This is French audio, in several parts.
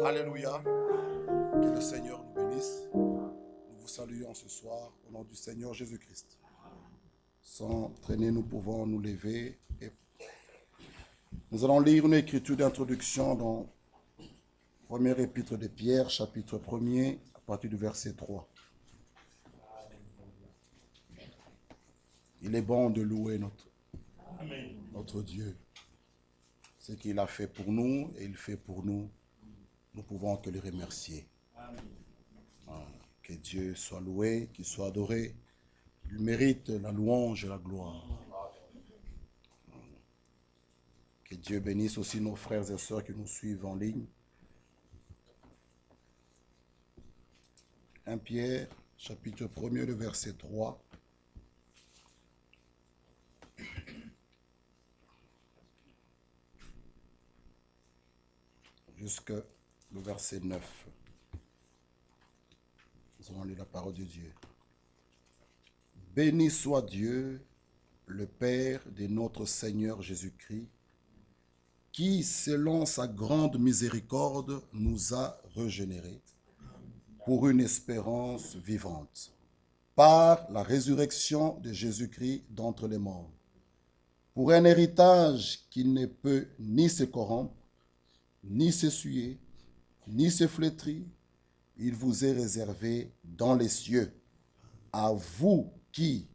Alléluia. Que le Seigneur nous bénisse. Nous vous saluons ce soir au nom du Seigneur Jésus-Christ. Sans traîner, nous pouvons nous lever. Et nous allons lire une écriture d'introduction dans le premier épître de Pierre, chapitre 1er, à partir du verset 3. Il est bon de louer notre Dieu. Ce qu'il a fait pour nous et il fait pour nous, nous pouvons que le remercier. Que Dieu soit loué, qu'il soit adoré. Il mérite la louange et la gloire. Que Dieu bénisse aussi nos frères et sœurs qui nous suivent en ligne. 1 Pierre, chapitre 1er, le verset 3. Jusqu'au verset 9. Nous allons lire la parole de Dieu. Béni soit Dieu, le Père de notre Seigneur Jésus-Christ, qui, selon sa grande miséricorde, nous a régénérés pour une espérance vivante, par la résurrection de Jésus-Christ d'entre les morts, pour un héritage qui ne peut ni se corrompre, ni s'essuyer, ni se flétrir. Il vous est réservé dans les cieux. À vous qui,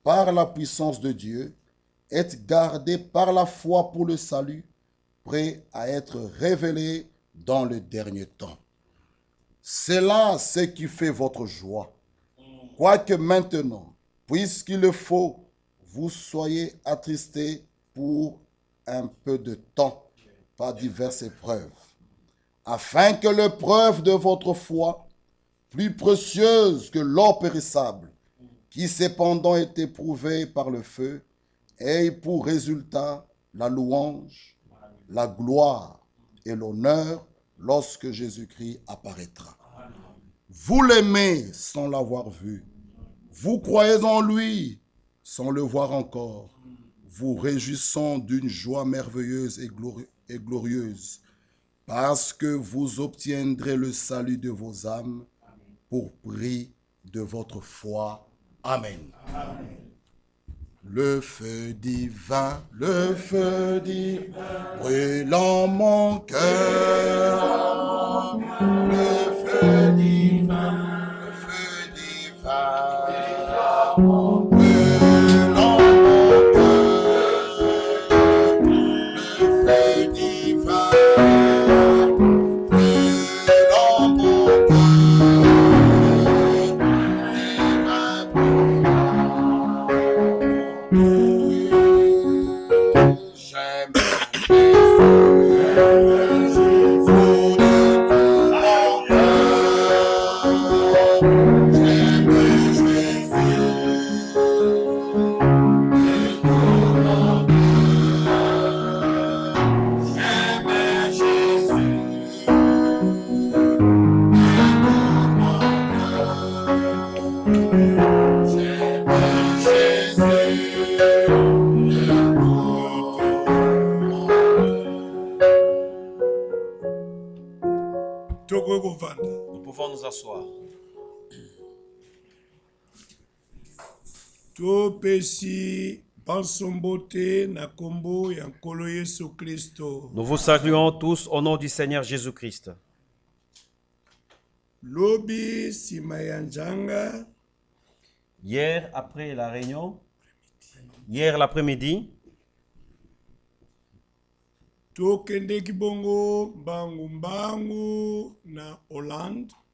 par la puissance de Dieu, êtes gardés par la foi pour le salut, prêts à être révélés dans le dernier temps. C'est là ce qui fait votre joie. Quoique maintenant, puisqu'il le faut, vous soyez attristés pour un peu de temps par diverses épreuves, afin que l'épreuve de votre foi, plus précieuse que l'or périssable, qui cependant est éprouvé par le feu, ait pour résultat la louange, la gloire et l'honneur lorsque Jésus-Christ apparaîtra. Vous l'aimez sans l'avoir vu. Vous croyez en lui sans le voir encore. Vous réjouissant d'une joie merveilleuse et glorieuse, parce que vous obtiendrez le salut de vos âmes pour prix de votre foi. Amen. Amen. Le feu divin, brûle en mon cœur. Le feu divin, brûle en mon cœur. Nous pouvons nous asseoir. Nous vous saluons tous au nom du Seigneur Jésus-Christ. Hier, après la réunion, hier l'après-midi,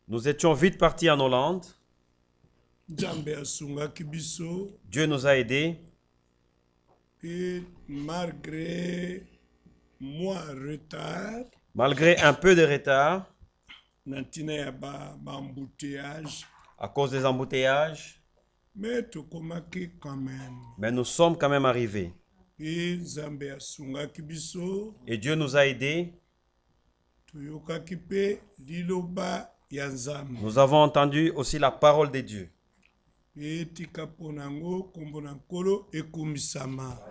nous étions vite partis en Hollande. Dieu nous a aidés. Et malgré un peu de retard, à cause des embouteillages, mais nous sommes quand même arrivés. Et Dieu nous a aidés. Nous avons entendu aussi la parole de Dieu. Que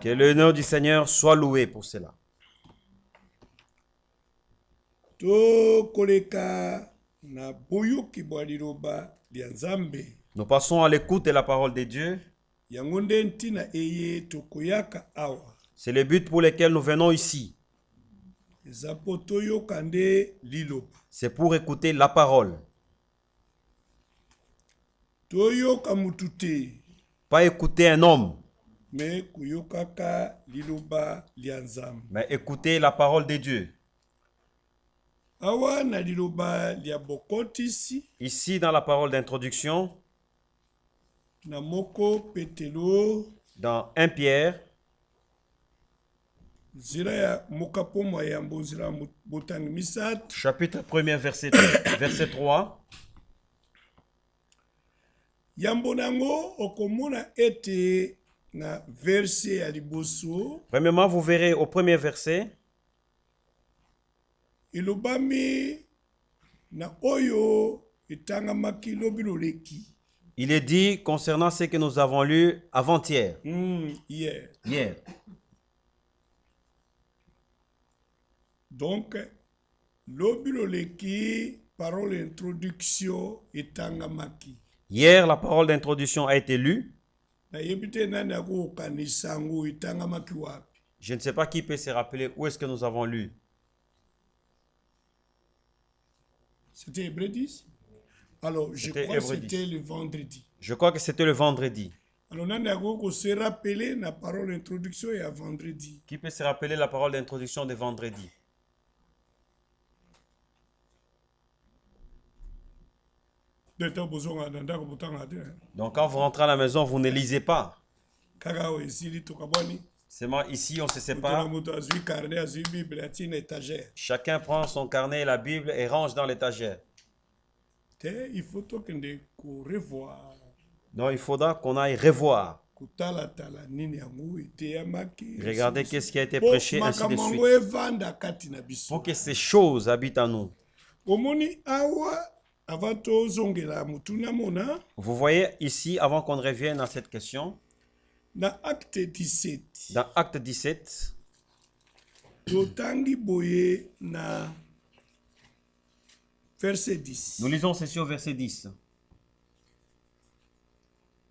le nom du Seigneur soit loué pour cela. tokoleka na boyoki bwa liloba lya Nzambe. Nous passons à l'écoute de la parole de Dieu. Yango nde ntina eye tokoyaka awa. C'est le but pour lequel nous venons ici. Eza po toyoka nde liloba. C'est pour écouter la parole. Toyoka mutu te, Pas écouter un homme, me kuyokaka liloba lya Nzambe. mais écouter la parole de Dieu. Awa na liloba lya bokotisi Ici, dans la parole d'introduction, na moko Petelo dans 1 Pierre, nzira ya mokapomo ya mbonzira botangi misato. chapitre 1er, verset 3. Yambo nango okomona ete na verset ya liboso Premièrement, vous verrez au premier verset, ilobami na oyo etangamaki lobi loleki. il est dit concernant ce que nous avons lu avant-hier, Hier. hier. Donc lobi loleki parole introduction etangamaki. Hier, la parole d'introduction a été lue. Nayebi te nani akokanisa yango etangamaki wapi. Je ne sais pas qui peut se rappeler où est-ce que nous avons lu. C'était Hébreux 10? Alors, je C'était crois que Hébreux c'était le vendredi. Je crois que c'était le vendredi. Alors, nani akoko se rappeler na parole introduction ya vendredi. Qui peut se rappeler la parole d'introduction de vendredi? Deta bozonga na ndako botanga te. Donc quand vous rentrez à la maison, vous ne lisez pas. Kaka o esili tokabwani. Seulement ici, on se Tona sépare. moto azwi carnet azwi bible atina étagère. Chacun prend son carnet et la Bible et range dans l'étagère. Te il faut tokende ko revoir. Donc il faudra qu'on aille revoir. Kutala tala nini yango eteyamaki. Regardez qu'est-ce qui a été prêché, ainsi de Makambo suite. yango evanda kati na biso. Pour que ces choses habitent en nous. Omoni awa avant tozongela mutuna mona Vous voyez ici, avant qu'on revienne à cette question, na acte 17. dans Acte 17, Totangi boye na verset 10. nous lisons ceci au verset 10.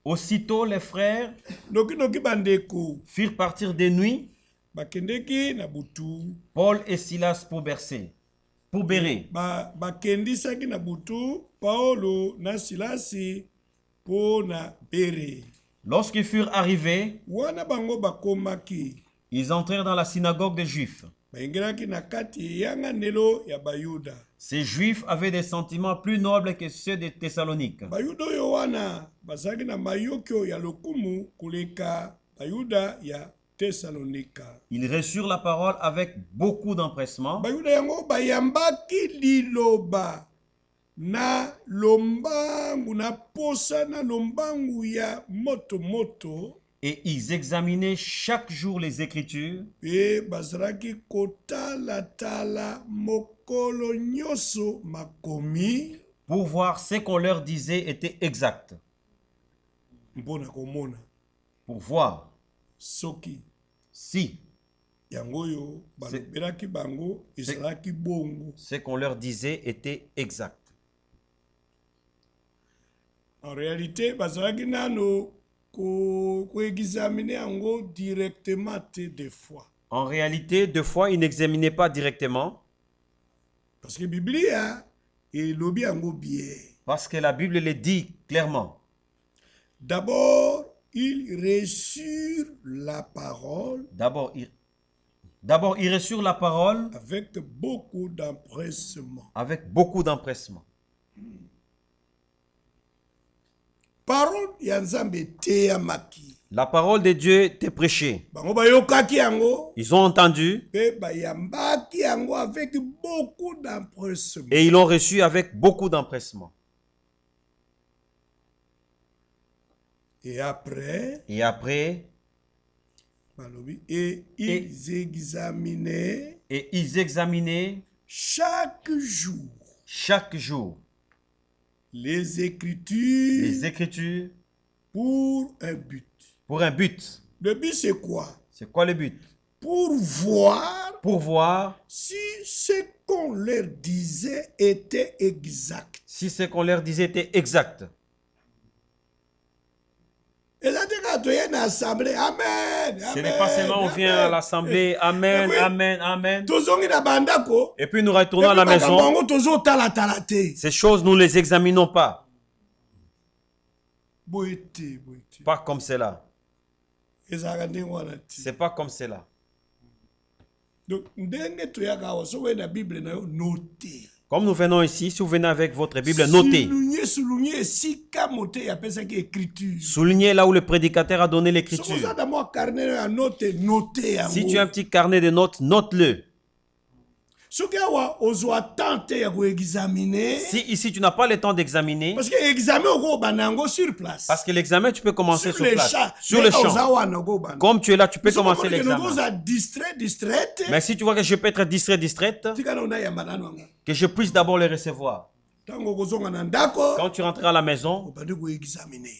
Aussitôt les frères Noki bandeko firent partir de nuit bakendeki na butu Paul et Silas pour Bérée. bakendisaki na butu Paulo na Silasi po na Bere. Lorsqu'ils furent arrivés, Wana bango bakomaki ils entrèrent dans la synagogue des Juifs. baingelaki na kati yanganelo ya Bayuda. Ces Juifs avaient des sentiments plus nobles que ceux de Thessalonique. Bayuda oyo wana bazalaki na mayokio ya lokumu kuleka Bayuda ya Thessalonika. Ils reçurent la parole avec beaucoup d'empressement Bayuda yango bayambaki liloba na lombangu na posa na lombangu ya moto et ils examinaient chaque jour les Écritures pe bazalaki kotala mokolo nyonso makomi pour voir ce qu'on leur disait était exact. mpona komona Pour voir soki si yango oyo balobelaki bango ezalaki bongo. ce qu'on leur disait était exact. En réalité bazalaki nano koexamine yango directement te des fois. En réalité, deux fois, ils n'examinaient pas directement Parce que Biblia elobi yango bien. parce que la Bible le dit clairement. D'abord, ils reçurent la parole D'abord, ils reçurent la parole avec beaucoup d'empressement. avec beaucoup d'empressement. Parole ya Nzambe eteyamaki. La parole de Dieu était prêchée. Bango bayokaki yango Ils ont entendu pe bayambaki yango avec beaucoup d'empressement. et ils l'ont reçu avec beaucoup d'empressement. Et après, balobi, et ils examinaient chaque jour les Écritures pour un but. Pour un but. Le but, c'est quoi? C'est quoi le but? pour voir si ce qu'on leur disait était exact. si ce qu'on leur disait était exact. Ce n'est pas seulement on vient à l'assemblée, Amen, Amen, Amen. Et puis nous retournons à la maison. Ces choses, nous ne les examinons pas. Pas comme cela. C'est pas comme cela. Comme nous venons ici, si vous venez avec votre Bible, notez. Soulignez là où le prédicateur a donné l'écriture. Si tu as un petit carnet de notes, note-le. Si ici tu n'as pas le temps d'examiner, parce que l'examen tu peux commencer sur place, sur le champ. Comme tu es là, tu peux commencer l'examen. Mais si tu vois que je peux être distraite, que je puisse d'abord le recevoir. Quand tu rentres à la maison,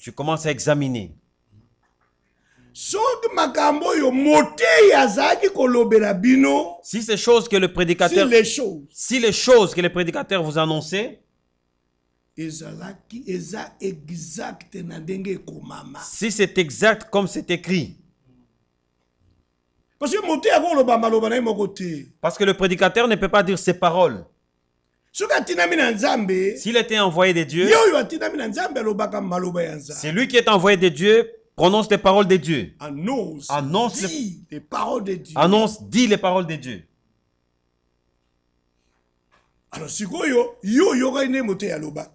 tu commences à examiner. Si ces choses que le prédicateur, si les choses que le prédicateur vous annonçait, si c'est exact comme c'est écrit, parce que le prédicateur ne peut pas dire ses paroles. S'il était envoyé de Dieu, c'est lui qui est envoyé de Dieu. Prononce les paroles de Dieu. Dit les paroles de Dieu. Annonce, dit les paroles de Dieu. Alors,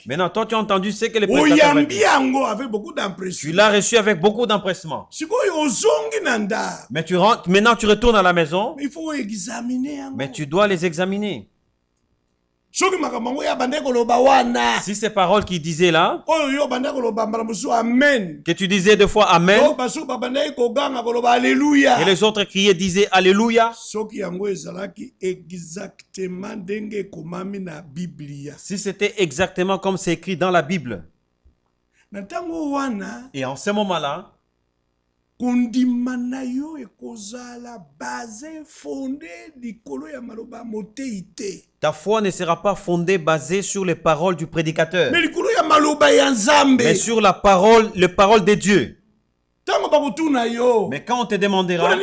maintenant, toi, tu as entendu ce que le prédicateur a dit. Tu l'as reçu avec beaucoup d'empressement. Mais tu rentres, maintenant, tu retournes à la maison. Il faut examiner. Mais tu dois les examiner. Si ces paroles qu'il disait là, que tu disais deux fois Amen, et les autres criaient, disaient Alléluia, si c'était exactement comme c'est écrit dans la Bible, et en ce moment-là, ta foi ne sera pas fondée, basée sur les paroles du prédicateur, mais sur la parole, les paroles de Dieu. Mais quand on te demandera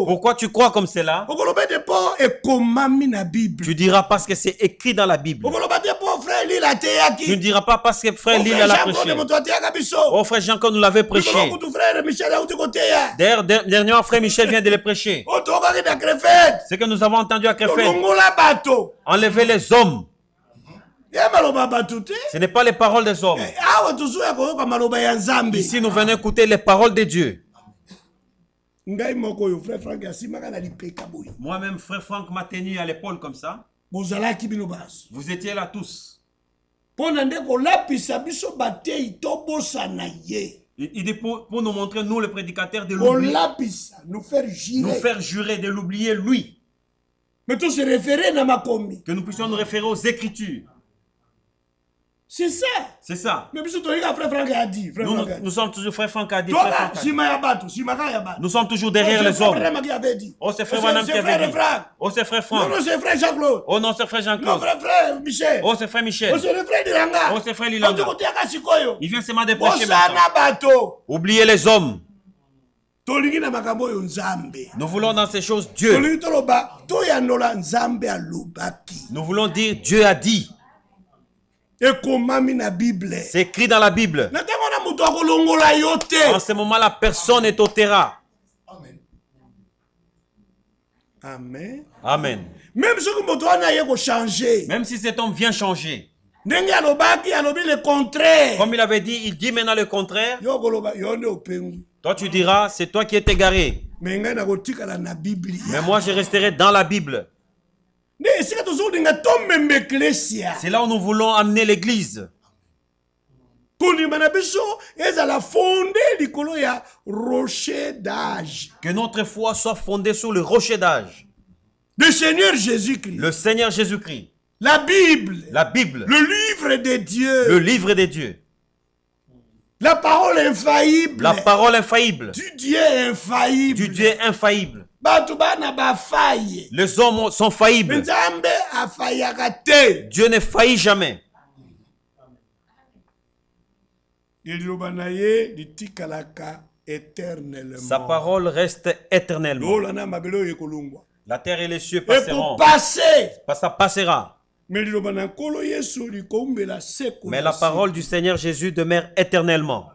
pourquoi tu crois comme cela, tu diras parce que c'est écrit dans la Bible. Tu ne diras pas parce que frère Lille l'a prêché. Oh frère Jean, quand nous l'avait prêché. D'ailleurs, dernièrement, frère Michel vient de le prêcher. C'est que nous avons entendu à Krefeld. Enlever les hommes. Ce n'est pas les paroles des hommes. Ici, nous venons écouter les paroles de Dieu. Moi-même, frère Franck m'a tenu à l'épaule comme ça. Vous étiez là tous. Il dit pour nous montrer, nous, le prédicateur, de l'oublier. Nous faire jurer de l'oublier, lui. Que nous puissions nous référer aux Écritures. C'est ça. C'est ça. Mais frère Franck a dit. Nous sommes toujours, frère Franck a dit. Nous sommes toujours derrière les hommes. Oh, c'est frère Madame qui avait dit. Oh, c'est frère Franck. Non, c'est frère Jean-Claude. Oh, non, c'est frère Jean-Claude. Non, frère Michel. Oh, c'est frère Michel. Oh, c'est le frère Lilanga. Oh, c'est frère Lilanga. Il vient seulement de prêcher maintenant. Oubliez les hommes. Nous voulons dans ces choses Dieu. Nous voulons dire Dieu a dit. C'est écrit dans la Bible. En ce moment-là, personne n'est au terrain. Amen. Amen. Même si cet homme vient changer. Le comme il avait dit, il dit maintenant le contraire. Toi tu diras, c'est toi qui es égaré. Mais moi je resterai dans la Bible. C'est là où nous voulons amener l'église. Que notre foi soit fondée sur le rocher d'âge. Le Seigneur Jésus-Christ. Le Seigneur Jésus-Christ. La Bible. La Bible. Le livre de Dieu. Le livre de Dieu. La parole infaillible. La parole infaillible. Du Dieu infaillible. Du Dieu infaillible. Les hommes sont faillibles. Dieu ne faillit jamais. Sa parole reste éternellement. La terre et les cieux passeront. Ça passera. Mais la parole du Seigneur Jésus demeure éternellement.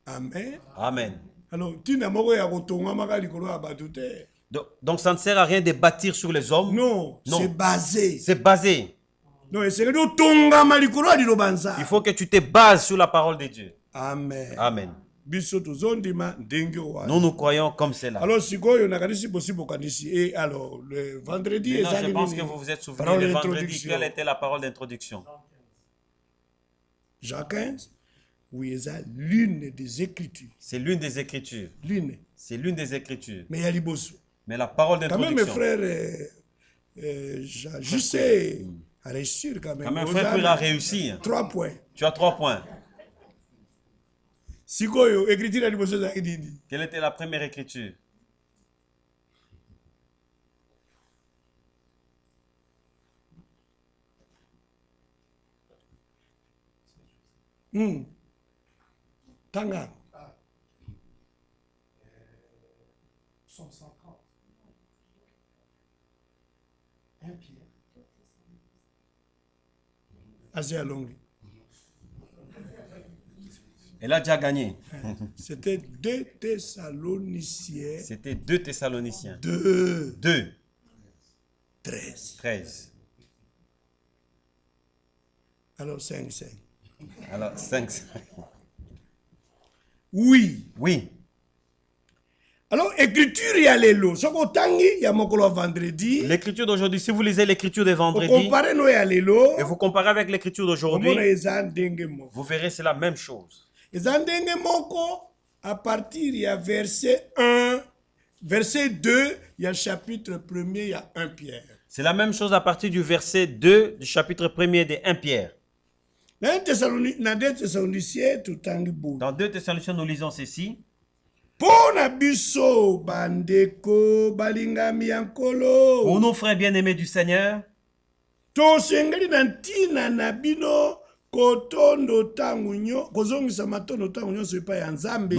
Amen. Amen. Donc ça ne sert à rien de bâtir sur les hommes. Non. C'est basé. C'est basé. Non, il faut que tu te bases sur la parole de Dieu. Amen. Amen. Nous croyons comme cela. Alors, le vendredi, je pense que vous vous êtes souvenu le vendredi, quelle était la parole d'introduction? Jacques 15, oui, c'est l'une des Écritures. C'est l'une des Écritures. C'est l'une des Écritures. Mais la parole d'introduction. Quand même, mes frères, je sais, à réussir quand même. Quand même, frère, il a réussi. 3 points. Tu as 3 points. Quelle était la première écriture? Tanga. Somme 130. 1 Pierre. Assez long. Elle a déjà gagné. C'était 2 Thessaloniciens. C'était 2 Thessaloniciens. 2. 13. Alors 5. Alors 5. Oui. Alors, écriture, il y a les lots. Ce qu'on tangi, il y a mon vendredi. L'écriture d'aujourd'hui, si vous lisez l'écriture de vendredi, et vous comparez avec l'écriture d'aujourd'hui, vous verrez c'est la même chose. À partir, il y a verset 1, verset 2, il y a chapitre 1er, il y a 1 Pierre. C'est la même chose à partir du verset 2 du chapitre 1er de 1 Pierre. Dans 2 Thessaloniciens, nous lisons ceci. Pour nous, frères bien-aimés du Seigneur, nous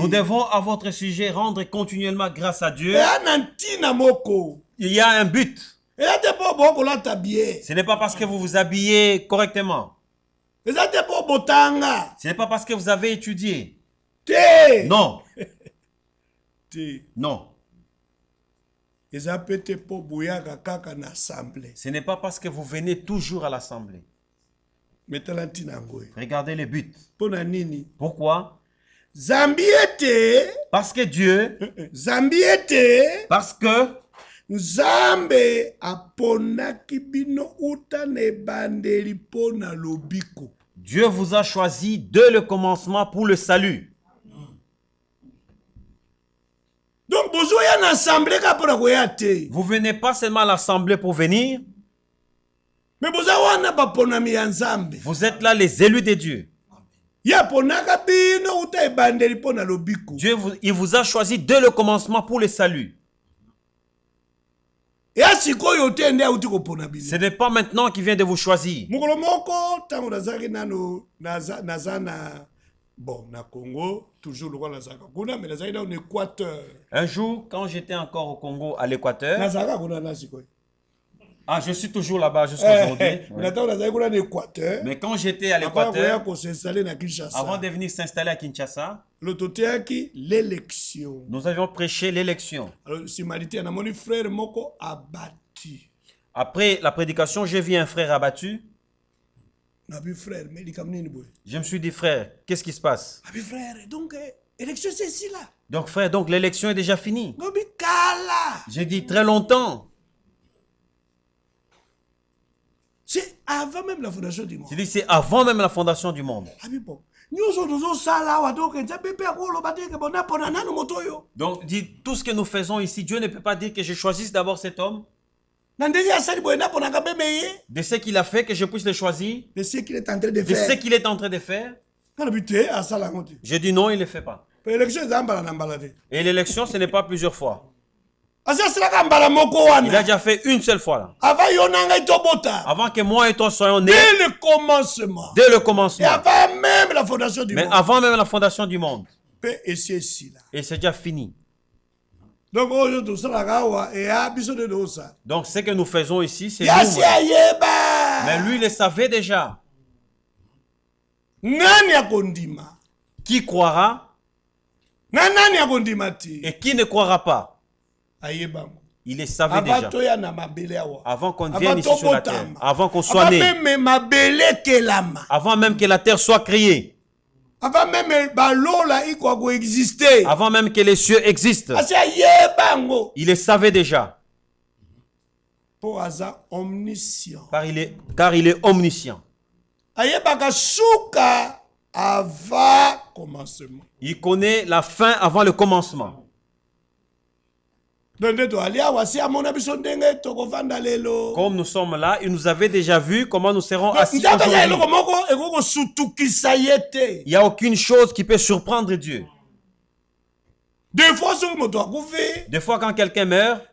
devons à votre sujet rendre continuellement grâce à Dieu. Il y a un but. Ce n'est pas parce que vous vous habillez correctement. Ce n'est pas parce que vous avez étudié. Non. Non. Ce n'est pas parce que vous venez toujours à l'assemblée. Regardez le but. Pourquoi? Parce que Dieu, parce que Dieu vous a choisi dès le commencement pour le salut. Donc, vous venez pas seulement à l'assemblée pour venir. Mais vous êtes là les élus de Dieu. Dieu il vous a choisi dès le commencement pour le salut. Ce n'est pas maintenant qu'il vient de vous choisir. Bon, na Congo, toujours le roi Nazaka, mais Nazaka en Équateur. Un jour, quand j'étais encore au Congo, à l'Équateur. Ah, je suis toujours là-bas jusqu'à aujourd'hui. Mais quand j'étais à l'Équateur, avant de venir s'installer à Kinshasa, l'élection. Nous avions prêché l'élection. Après la prédication, j'ai vu un frère abattu. Je me suis dit, frère, qu'est-ce qui se passe? Donc, frère, donc l'élection est déjà finie. J'ai dit très longtemps. C'est avant même la fondation du monde. J'ai dit, c'est avant même la fondation du monde. Donc, dit, tout ce que nous faisons ici, Dieu ne peut pas dire que je choisisse d'abord cet homme. De ce qu'il a fait, que je puisse le choisir. De ce qu'il est en train de faire. De ce qu'il est en train de faire. Je dis non, il ne le fait pas. Et l'élection, ce n'est pas plusieurs fois. Il a déjà fait une seule fois là. Avant que moi et toi soyons nés. Dès le commencement. Dès le commencement. Et avant même la fondation du monde. Mais avant même la fondation du monde. Et c'est déjà fini. Donc ce que nous faisons ici, c'est nous. Mais lui, il le savait déjà. Qui croira et qui ne croira pas? Il le savait déjà. Avant qu'on vienne ici sur la terre. Avant qu'on soit né. Avant même que la terre soit créée. Avant même que les cieux existent. Il le savait déjà. Car il est omniscient. Il connaît la fin avant le commencement. Comme nous sommes là, il nous avait déjà vu comment nous serons assis aujourd'hui. Il n'y a aucune chose qui peut surprendre Dieu. Des fois quand quelqu'un meurt,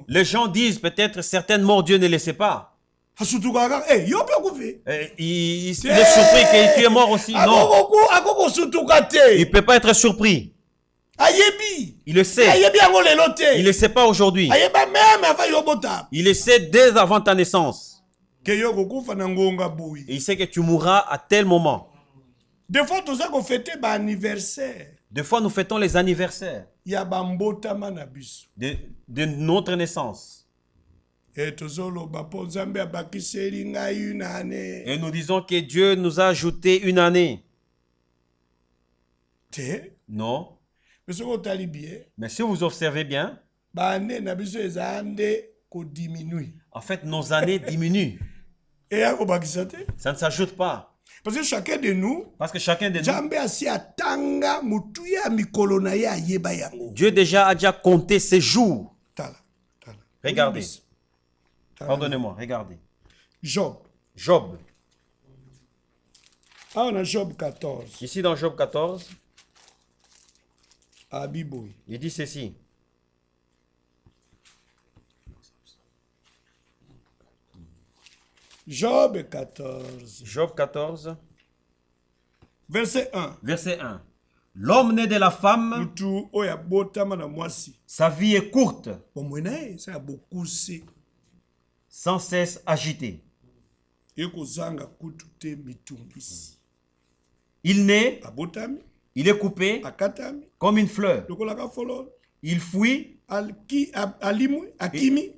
les gens disent peut-être certaines morts Dieu ne le sait pas. Il est surpris que tu es mort aussi. Non. Il ne peut pas être surpris. Il le sait. Il ne le sait pas aujourd'hui. Il le sait dès avant ta naissance. Et il sait que tu mourras à tel moment. Des fois, nous fêtons les anniversaires de notre naissance. Et nous disons que Dieu nous a ajouté une année. Non. Mais si vous observez bien, en fait, nos années diminuent. Ça ne s'ajoute pas. Parce que chacun de nous, Dieu déjà a déjà compté ses jours. Regardez. Pardonnez-moi, regardez. Job. Ah, on a Job 14. Ici dans Job 14. Il dit ceci. Job 14. Job 14. Verset 1. Verset 1. L'homme né de la femme, sa vie est courte, sans cesse agité. Il naît, il est coupé comme une fleur. Il fuit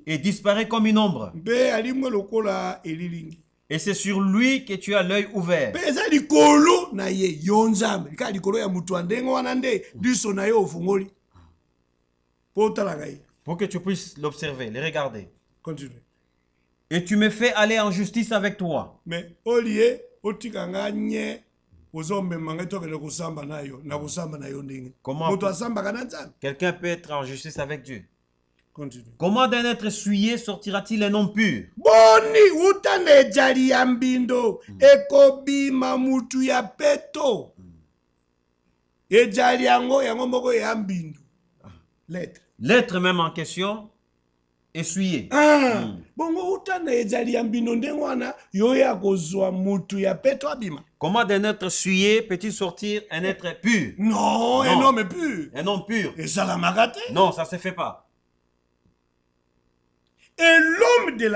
et disparaît comme une ombre. Et c'est sur lui que tu as l'œil ouvert. Pour que tu puisses l'observer, le regarder. Continue. Et tu me fais aller en justice avec toi. Mais comment quelqu'un peut être en justice avec Dieu? Continue. Comment d'un être souillé sortira-t-il un homme pur? L'être même en question est souillé. Comment d'un être souillé peut-il sortir un être pur? Non, un homme pur. Un homme pur. Et ça l'a magaté. Non, ça ne se fait pas. Et l'homme de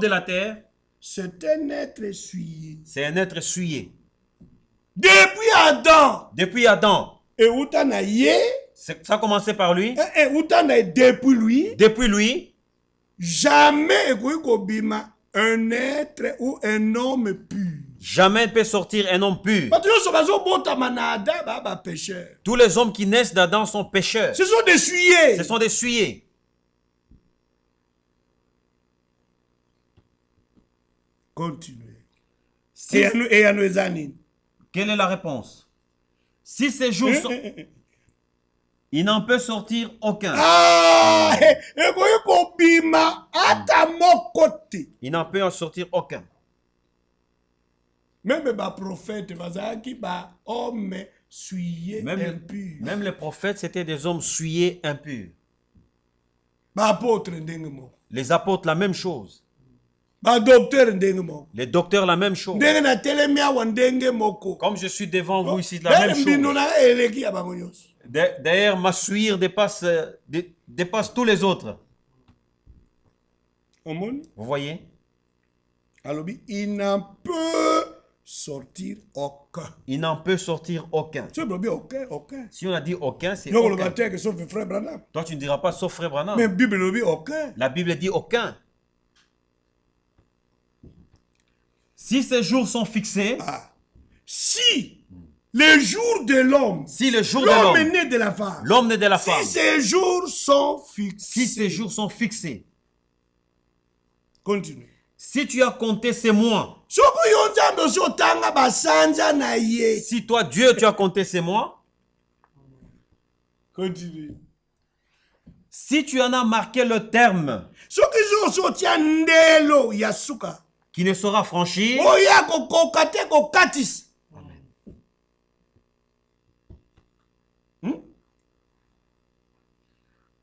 la terre, c'est un être souillé. C'est un être souillé. Depuis Adam. Et ça a commencé par lui. Depuis lui. Jamais un être ou un homme pur. Jamais ne peut sortir un homme pur. Tous les hommes qui naissent d'Adam sont pécheurs. Ce sont des souillés. Continuez. Quelle est la réponse? Si ces jours sont... Il n'en peut sortir aucun. Il n'en peut en sortir aucun. Même les prophètes, homme souillés, impurs. Même les prophètes, c'était des hommes souillés, impurs. Les apôtres, la même chose. Les docteurs, la même chose. Comme je suis devant vous ici, la même chose. D'ailleurs, ma souillure dépasse tous les autres. Vous voyez? Il n'en peut sortir aucun. Il n'en peut sortir aucun. Si on a dit aucun, c'est aucun. Toi, tu ne diras pas sauf frère Branham. Mais la Bible dit aucun. Si ces jours sont fixés, si les jours de l'homme, l'homme est né de la femme, l'homme né de la femme, si ces jours sont fixés, continue. Si tu as compté ces mois, si toi Dieu tu as compté ces mois, continue. Si tu en as marqué le terme, qui ne sera franchi,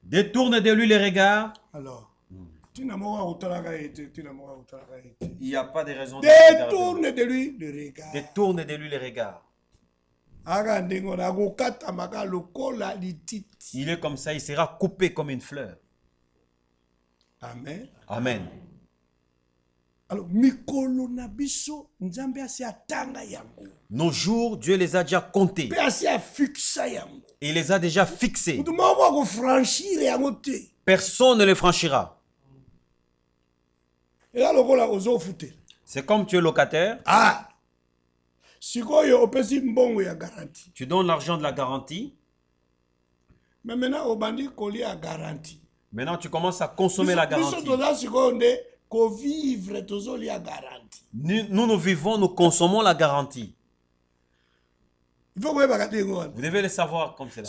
détourne de lui les regards. Alors, il n'y a pas de raison de détourne de lui les regards. Détourne de lui les regards. Il est comme ça, il sera coupé comme une fleur. Amen. Amen. Alors, nos jours, Dieu les a déjà comptés. Il les a déjà fixés. Personne ne les franchira. C'est comme tu es locataire. Tu donnes l'argent de la garantie. Maintenant, tu commences à consommer la garantie. Nous vivons, nous consommons la garantie. Vous devez le savoir comme c'est là.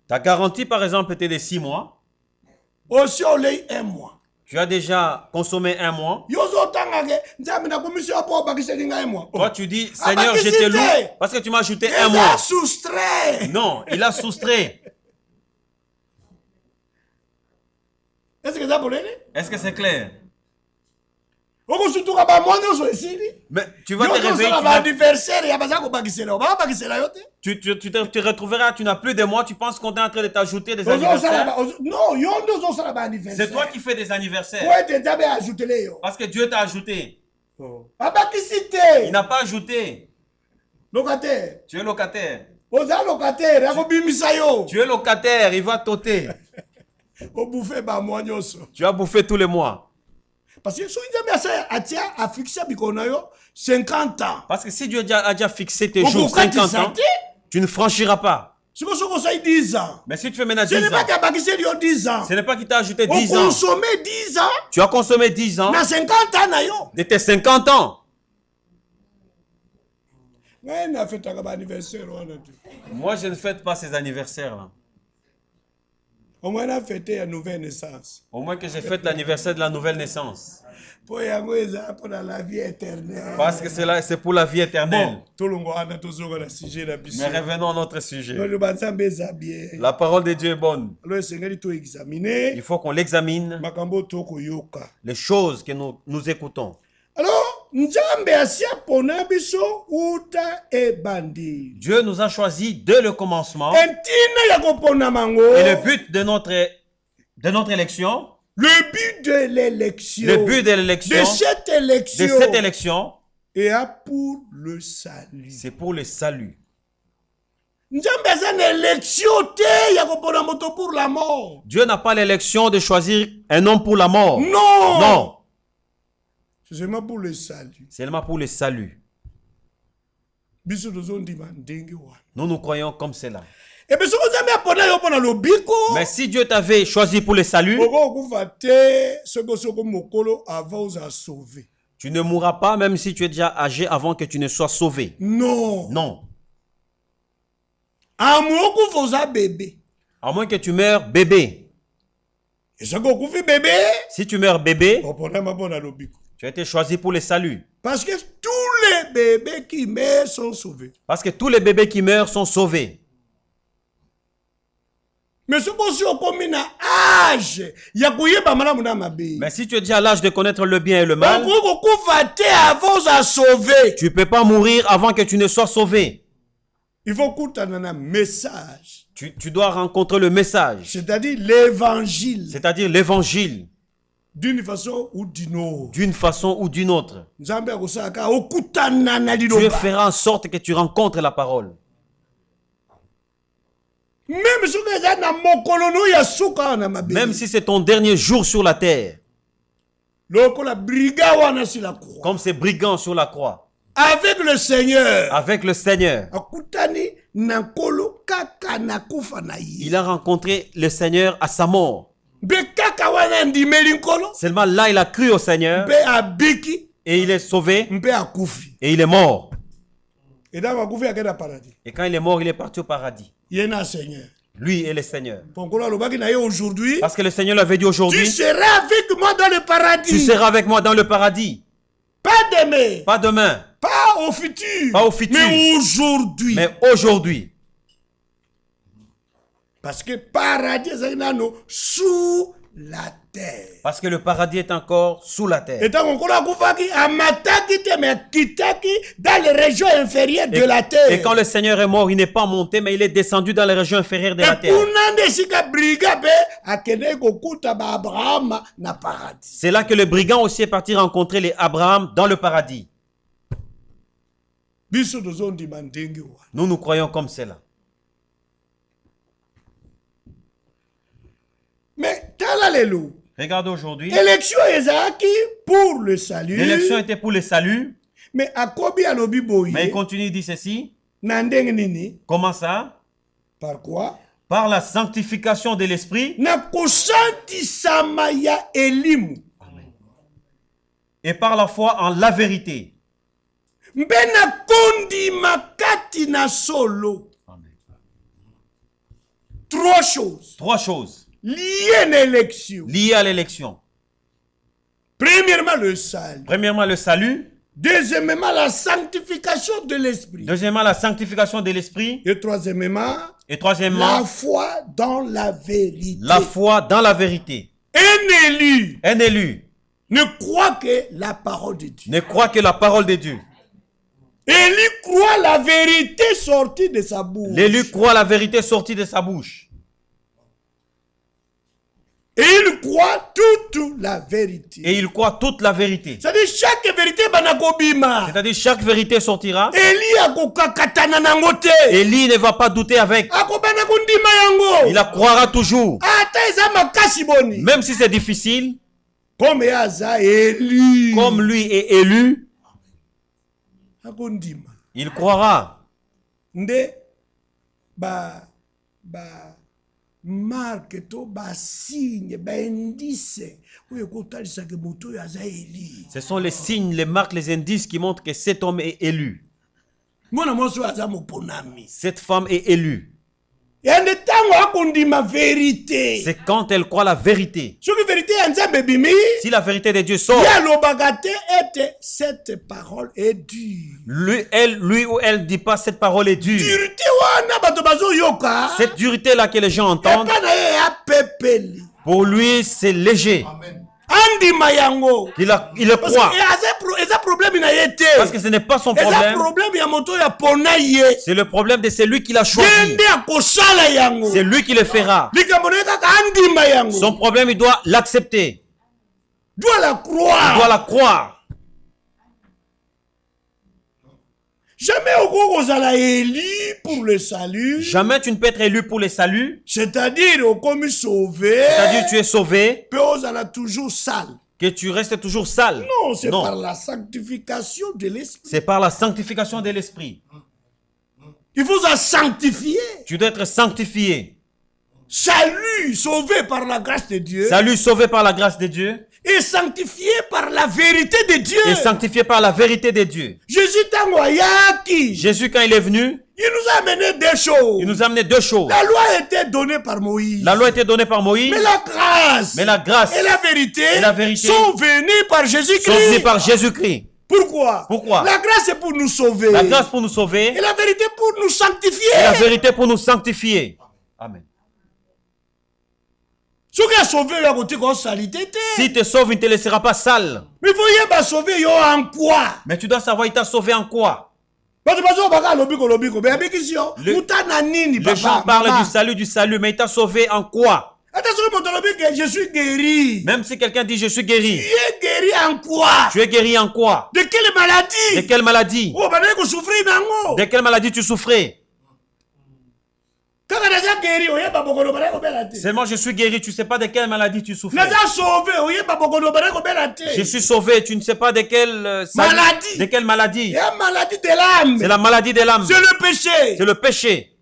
Ta garantie, par exemple, était de 6 mois. Tu as déjà consommé 1 mois. Toi, tu dis, Seigneur, je te loue parce que tu m'as ajouté 1 mois. Non, il a soustrait. Est-ce que c'est clair? Mais tu vas te réveiller. Tu te retrouveras, tu n'as plus de mois, tu penses qu'on est en train de t'ajouter des anniversaires. C'est toi qui fais des anniversaires. Parce que Dieu t'a ajouté. Il n'a pas ajouté. Tu es locataire. Tu es locataire, il va t'ôter. Tu as bouffé tous les mois. Parce que si Dieu Parce que si Dieu a déjà fixé tes jours 50 ans, tu ne franchiras pas. Mais si tu fais maintenant 10 ans, ce n'est pas qu'il t'a ajouté 10 ans. Tu as consommé 10 ans de tes 50 ans. Moi, je ne fête pas ces anniversaires-là. Au moins, on a fêté la nouvelle naissance. Au moins que j'ai fêté l'anniversaire de la nouvelle naissance. Pour la vie éternelle. Parce que c'est pour la vie éternelle. Bon, mais revenons à notre sujet. La parole de Dieu est bonne. Il faut qu'on l'examine. Les choses que nous écoutons. Alors, Dieu nous a choisi dès le commencement. Et le but de notre élection. Le but de l'élection. Le but de l'élection. De cette élection. Et pour le salut. C'est pour le salut. Dieu n'a pas l'élection de choisir un homme pour la mort. Non. Non. C'est seulement pour le salut. Seulement pour le salut. Nous croyons comme cela. Mais si Dieu t'avait choisi pour le salut, tu ne mourras pas même si tu es déjà âgé avant que tu ne sois sauvé. Non. Non. À moins que tu meurs bébé. Si tu meurs bébé, tu as été choisi pour le salut. Parce que tous les les bébés qui meurent sont sauvés. Parce que tous les bébés qui meurent sont sauvés. Mais si tu es déjà à l'âge de connaître le bien et le mal, tu ne peux pas mourir avant que tu ne sois sauvé. Il faut un message. Tu dois rencontrer le message. C'est-à-dire l'évangile. C'est-à-dire l'évangile. D'une façon ou d'une autre. D'une façon ou d'une autre. Dieu fera en sorte que tu rencontres la parole. Même si c'est ton dernier jour sur la terre. Comme ces brigands sur la croix. Avec le Seigneur. Avec le Seigneur. Il a rencontré le Seigneur à sa mort. Seulement là, il a cru au Seigneur. Et il est sauvé. Et il est mort. Et quand il est mort, il est parti au paradis. Lui est le Seigneur. Parce que le Seigneur l'avait dit aujourd'hui. Tu seras avec moi dans le paradis. Tu seras avec moi dans le paradis. Pas demain. Pas demain. Pas au futur. Pas au futur. Mais aujourd'hui. Mais aujourd'hui. Parce que paradis est sous la terre. Parce que le paradis est encore sous la terre. Et dans les régions inférieures de la terre. Et quand le Seigneur est mort, il n'est pas monté, mais il est descendu dans les régions inférieures de la terre. C'est là que le brigand aussi est parti rencontrer les Abraham dans le paradis. Nous croyons comme cela. Mais regarde aujourd'hui. L'élection pour le salut. L'élection était pour le salut. Mais il continue, il dit ceci. Comment ça? Par quoi? Par la sanctification de l'esprit. Et par la foi en la vérité. Trois choses. Trois choses. Liées à l'élection. Premièrement, le salut. Premièrement, le salut. Deuxièmement, la sanctification de l'esprit. Deuxièmement, la sanctification de l'esprit. Et troisièmement, la foi dans la vérité. La foi dans la vérité. Un élu ne croit que la parole de Dieu. Ne croit que la parole de Dieu. Élu croit la vérité sortie de sa bouche. L'élu croit la vérité sortie de sa bouche. Et il croit toute la vérité. Et il croit toute la vérité. C'est-à-dire chaque vérité banakobima. C'est-à-dire chaque vérité sortira. Élie ne va pas douter avec. Il la croira toujours. Même si c'est difficile. Comme lui est élu. Il croira. Marque to ba signe ba indice. Ce sont les signes, les marques, les indices qui montrent que cet homme est élu. Cette femme est élue. C'est quand elle croit la vérité. Si la vérité de Dieu sort, cette parole est dure. Lui ou elle dit pas cette parole est dure. Cette dureté-là que les gens entendent, pour lui c'est léger. Amen. Il le croit. Parce que ce n'est pas son problème. C'est le problème de celui qui l'a choisi. C'est lui qui le fera. Son problème, il doit l'accepter. Il doit la croire. Jamais pour le salut. Jamais tu ne peux être élu pour le salut. C'est-à-dire comme sauvé. C'est-à-dire tu es sauvé. Toujours sale. Que tu restes toujours sale. Non, c'est par la sanctification de l'esprit. C'est par la sanctification de l'esprit. Il faut se sanctifier. Tu dois être sanctifié. Salut, sauvé par la grâce de Dieu. Salut, sauvé par la grâce de Dieu. Et sanctifié par la vérité de Dieu. Et sanctifié par la vérité de Dieu. Jésus, quand il est venu, il nous a amené deux choses. Il nous a amené deux choses. La loi était donnée par Moïse. La loi était donnée par Moïse. Mais la grâce et la vérité sont venues par Jésus-Christ. Sont venues par Jésus-Christ. Pourquoi? Pourquoi? La grâce est pour nous sauver. La grâce pour nous sauver. Et la vérité pour nous sanctifier. Et la vérité pour nous sanctifier. Amen. Si te sauve, il ne te laissera pas sale. Mais voyez, bah sauver yo en quoi? Mais tu dois savoir, il t'a sauvé en quoi? Les gens parlent du salut, mais il t'a sauvé en quoi? Je suis guéri. Même si quelqu'un dit je suis guéri. Tu es guéri en quoi? Tu es guéri en quoi? De quelle maladie? De quelle maladie? Oh, de quelle maladie tu souffrais? Seulement je suis guéri, tu ne sais pas de quelle maladie tu souffrais. Je suis sauvé, tu ne sais pas de quelle maladie. De quelle maladie? De l'âme. C'est la maladie de l'âme. C'est le péché. C'est le péché.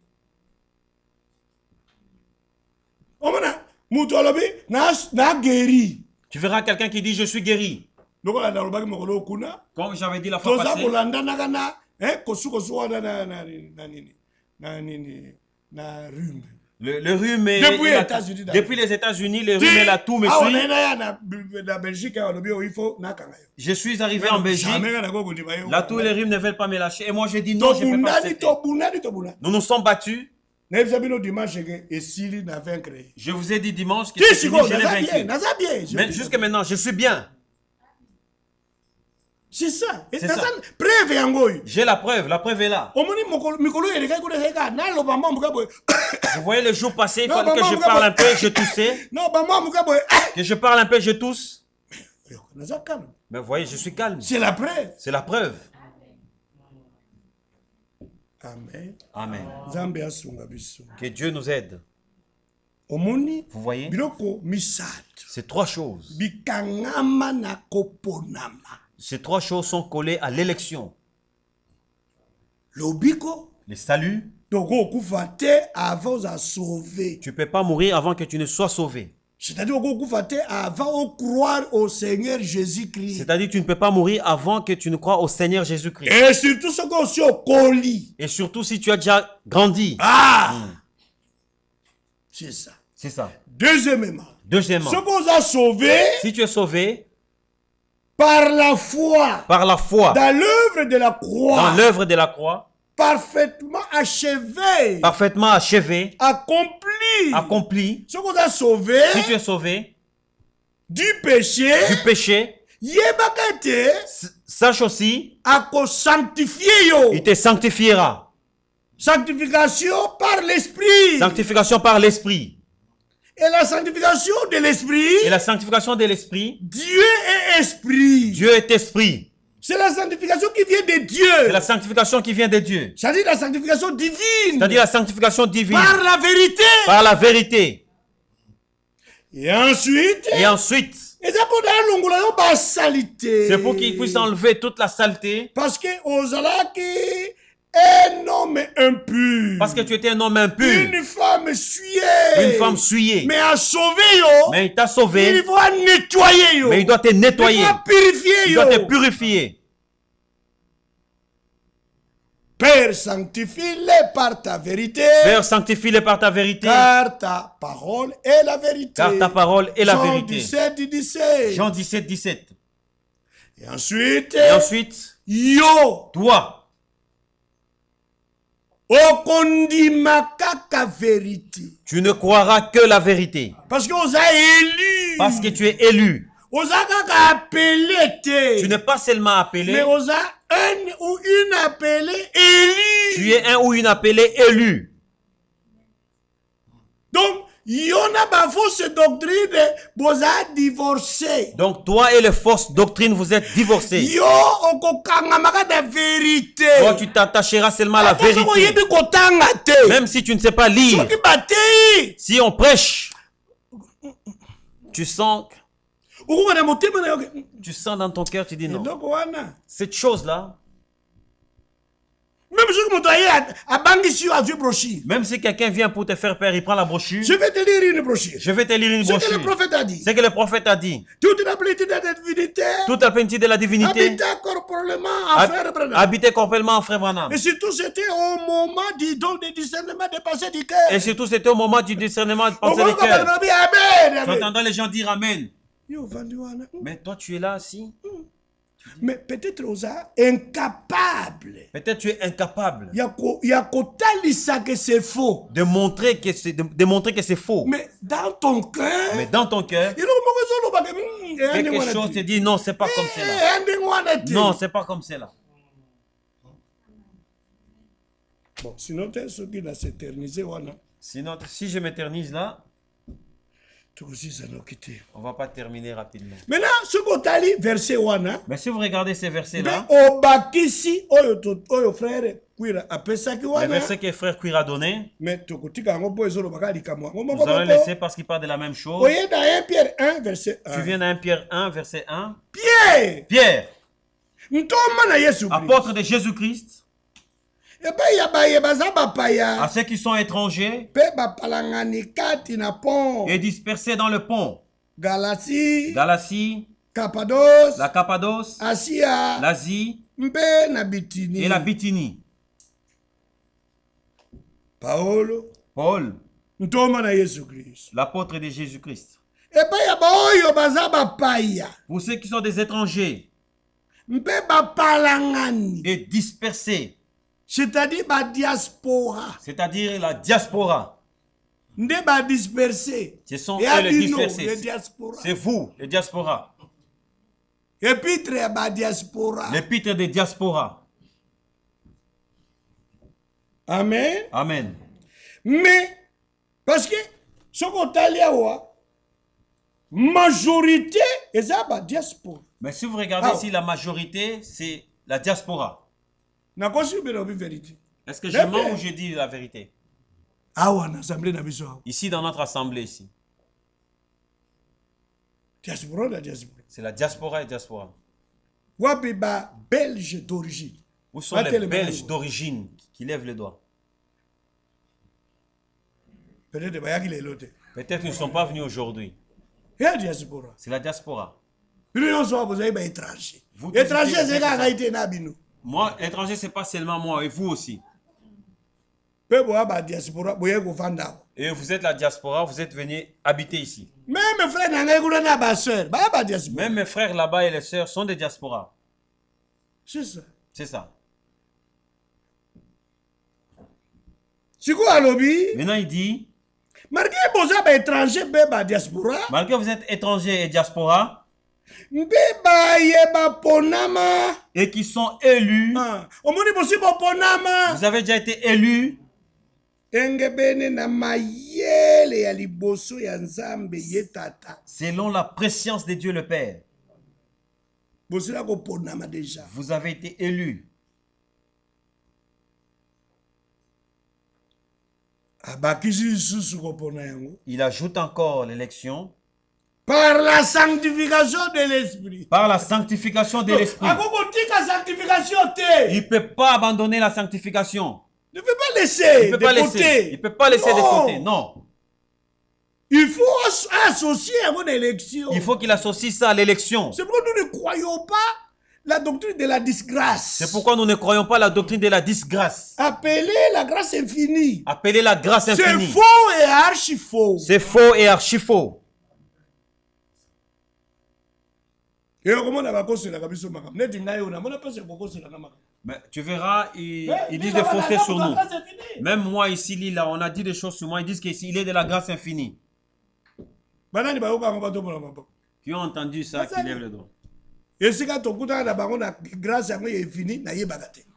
Tu verras quelqu'un qui dit je suis guéri. Comme j'avais dit la fois passée. Le rhume est, depuis les États-Unis, le rhume est là, tout me suit. Je suis arrivé en Belgique, là tous les rhumes ne veulent pas me lâcher. Et moi j'ai dit non, je ne peux pas accepter. Nous nous sommes battus. Je vous ai dit dimanche que je l'ai vaincu. Mais jusqu'à maintenant, je suis bien. C'est ça. J'ai la preuve est là. Vous voyez le jour passé, il fallait que je parle un peu, je toussais. Que je parle un peu, je tousse. Mais vous voyez, je suis calme. C'est la preuve. C'est la preuve. Amen. Amen. Que Dieu nous aide. Vous voyez, ces trois choses. Ces trois choses sont collées à l'élection. Le salut. Tu ne peux pas mourir avant que tu ne sois sauvé. C'est-à-dire avant de croire au Seigneur Jésus-Christ. C'est-à-dire tu ne peux pas mourir avant que tu ne crois au Seigneur Jésus-Christ. Et surtout ce qu'on s'y colis. Et surtout si tu as déjà grandi. C'est ça. C'est ça. Deuxièmement. Ce qu'on a sauvé. Si tu es sauvé. Par la foi. Par la foi. Dans l'œuvre de la croix. Dans l'œuvre de la croix. Parfaitement achevé. Parfaitement achevé. Accompli. Accompli. Ce qu'on a sauvé. Si tu es sauvé. Du péché. Du péché. Sache aussi. Il te sanctifiera. Sanctification par l'esprit. Sanctification par l'esprit. Et la sanctification de l'esprit. Et la sanctification de l'esprit. Dieu est esprit. Dieu est esprit. C'est la sanctification qui vient de Dieu. C'est la sanctification qui vient de Dieu. C'est-à-dire la sanctification divine. C'est-à-dire la sanctification divine. Par la vérité. Par la vérité. Et ensuite. C'est pour qu'il puisse enlever toute la saleté. Parce que un homme impur. Parce que tu étais un homme impur. Une femme souillée. Une femme souillée. Mais a sauvé Mais il t'a sauvé. Il doit nettoyer Mais il doit te nettoyer. Il doit purifier Il doit te purifier. Père, sanctifie-les par ta vérité. Père, sanctifie-les par ta vérité. Car ta parole est la vérité. Car ta parole est la vérité. Jean 17, 17. Jean 17, 17. Et ensuite. Yo. Toi. Tu ne croiras que la vérité. Parce qu'on a élu. Parce que tu es élu. On a appelé. Tu n'es pas seulement appelé. Mais on a un ou une appelée élu. Tu es un ou une appelée élu. Donc, il y en a ma fausse doctrine, vous êtes divorcés. Donc, toi et les fausses doctrines, vous êtes divorcés. Yo, vérité. Toi, tu t'attacheras seulement à la vérité. Même si tu ne sais pas lire. Si on prêche, tu sens dans ton cœur, tu dis non. Cette chose-là. Même si quelqu'un vient pour te faire peur, il prend la brochure. Je vais te lire une brochure. Je vais te lire une brochure. Ce que le prophète a dit. Ce que le prophète a dit. Toute la plénitude de la divinité. Toute la plénitude de la divinité. Habiter corporellement en frère Branham. Habiter corporellement en frère Branham. Et surtout, c'était au moment du don de discernement des pensées du cœur. Et surtout, c'était au moment du discernement des pensées du cœur. Tu entendras les gens dire Amen. Mais toi, tu es là, si. Mais peut-être tu es incapable. Peut-être tu es incapable que c'est faux. de montrer que c'est faux. Mais dans ton cœur, quelque chose te dit non, c'est pas comme cela. Non, c'est pas comme cela. Bon, sinon, sinon, si je m'éternise là, on va pas terminer rapidement. Maintenant, verset 1. Mais si vous regardez ces versets-là, les versets que frère Cuir a donné, nous allons laisser parce qu'il parle de la même chose. Tu viens dans 1 Pierre 1, verset 1. Pierre, apôtre de Jésus-Christ, à ceux qui sont étrangers et dispersés dans le pont, Galatie, la Cappadoce, l'Asie et la Bithynie. Paul, l'apôtre de Jésus-Christ. Pour ceux qui sont des étrangers et dispersés, c'est-à-dire la diaspora. C'est-à-dire la diaspora. Ce sont eux les dispersés. C'est vous, les diaspora. L'épître de diaspora. L'épître de diaspora. Amen. Amen. Mais, parce que, ce qu'on t'a dit, majorité, c'est la diaspora. Mais si vous regardez ici, la majorité, c'est la diaspora. Est-ce que je mens ou je dis la vérité? Ici, dans notre assemblée, ici. C'est la diaspora et diaspora. Belge d'origine. Où sont les Belges d'origine qui lèvent le doigt? Peut-être qu'ils ne sont pas venus aujourd'hui. C'est la diaspora. Moi, étranger, ce n'est pas seulement moi, et vous aussi. Et vous êtes la diaspora, vous êtes venus habiter ici. Même mes frères là-bas et les sœurs sont des diasporas. C'est ça. C'est ça. Maintenant, il dit, malgré que vous êtes étranger et diaspora, et qui sont élus, vous avez déjà été élus selon la préscience de Dieu le Père. Vous avez été élus. Il ajoute encore l'élection. Par la sanctification de l'esprit. Par la sanctification de l'esprit. Il ne peut pas abandonner la sanctification. Il ne peut pas laisser de côté. Il ne peut pas laisser de côté, non. Il faut associer à mon élection. Il faut qu'il associe ça à l'élection. C'est pourquoi nous ne croyons pas la doctrine de la disgrâce. C'est pourquoi nous ne croyons pas la doctrine de la disgrâce. Appelez la grâce infinie. Appelez la grâce infinie. C'est faux et archi faux. C'est faux et archi faux. Mais tu verras, il dit des faussetés sur nous. Même moi ici, Lila, on a dit des choses sur moi. Ils disent qu'il est de la grâce infinie. Qui ont entendu ça, qui lèvent le doigt.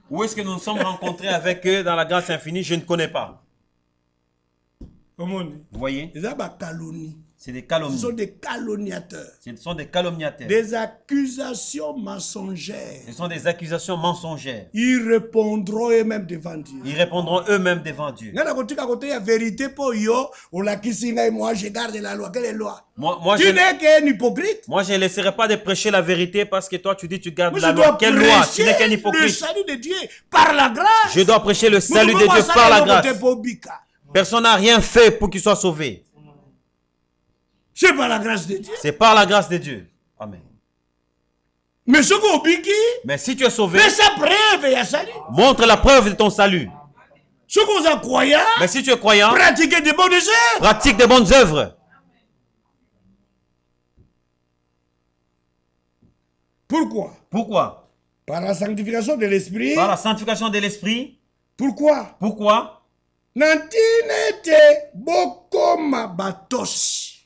Où est-ce que nous nous sommes rencontrés avec eux dans la grâce infinie? Je ne connais pas. Vous voyez? C'est des calomnies. Ce sont des calomniateurs. Ce sont des calomniateurs. Des accusations mensongères. Ce sont des accusations mensongères. Ils répondront eux-mêmes devant Dieu. Ils répondront eux-mêmes devant Dieu. Moi, je garde la loi. Quelle est la loi? Tu n'es qu'un hypocrite. Moi, je ne laisserai pas de prêcher la vérité parce que toi, tu dis tu gardes la loi. Quelle loi? Tu n'es qu'un hypocrite. Le salut de Dieu par la grâce. Je dois prêcher le salut de Dieu par la grâce. Personne n'a rien fait pour qu'il soit sauvé. C'est par la grâce de Dieu. C'est par la grâce de Dieu. Amen. Mais si tu es sauvé, montre la preuve de ton salut. Mais si tu es croyant, pratique de bonnes œuvres. Pratique de bonnes œuvres. Pourquoi? Pourquoi? Par la sanctification de l'esprit. Par la sanctification de l'esprit. Pourquoi? Pourquoi?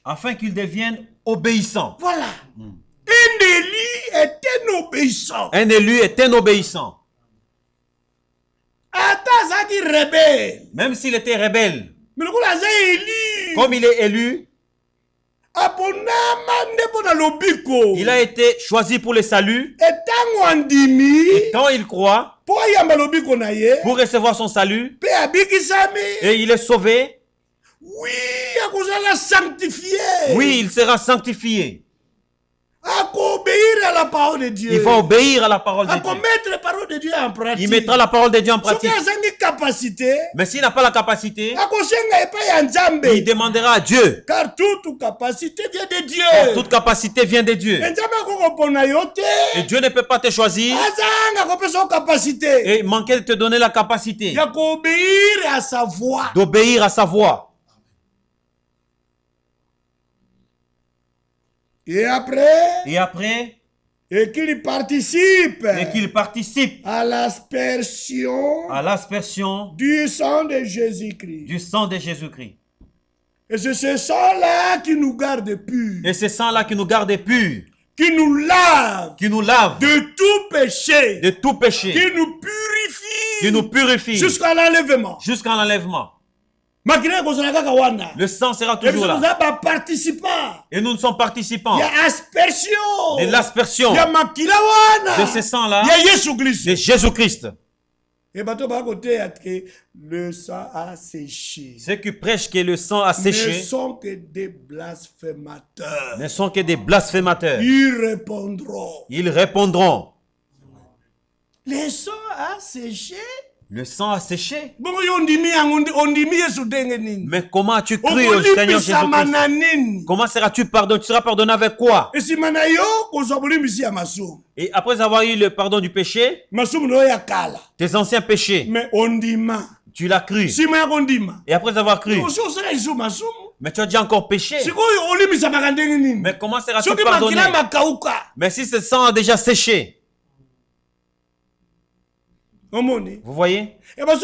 Afin qu'ils deviennent obéissants. Voilà. Un élu est un obéissant. Un élu est un obéissant. Même s'il était rebelle. Comme il est élu, il a été choisi pour le salut. Et quand il croit, pour recevoir son salut, et il est sauvé, oui, il sera sanctifié. À la parole de Dieu. Il va obéir à la parole de Dieu. Mettre la parole de Dieu en pratique. Il mettra la parole de Dieu en pratique. Capacité, mais s'il n'a pas la capacité, il demandera à Dieu. Car toute capacité vient de Dieu. Car toute capacité vient de Dieu. Et Dieu ne peut pas te choisir et manquer de te donner la capacité d'obéir à sa voix. D'obéir à sa voix. Et après, et qu'il participe à l'aspersion du sang de Jésus-Christ. Du sang de Jésus-Christ. Et c'est ce sang-là qui nous garde purs. Et ce sang-là qui nous garde purs. Qui nous lave. De tout péché. De tout péché. Qui nous purifie. Qui nous purifie. Jusqu'à l'enlèvement. Jusqu'à l'enlèvement. Le sang sera toujours là. Et nous ne sommes participants. Il y a aspersion. De l'aspersion. De ce sang-là. De Jésus-Christ. Et le sang a séché. Ceux qui prêchent que le sang a séché ne sont que des blasphémateurs. Ne sont que des blasphémateurs. Ils répondront. Le sang a séché. Le sang a séché. Mais comment as-tu cru au Seigneur Jésus-Christ? Comment seras-tu pardonné? Tu seras pardonné avec quoi? Et après avoir eu le pardon du péché, tes anciens péchés, tu l'as cru. Et après avoir cru, mais tu as déjà encore péché. Mais comment seras-tu pardonné? Mais si ce sang a déjà séché, vous voyez? Non,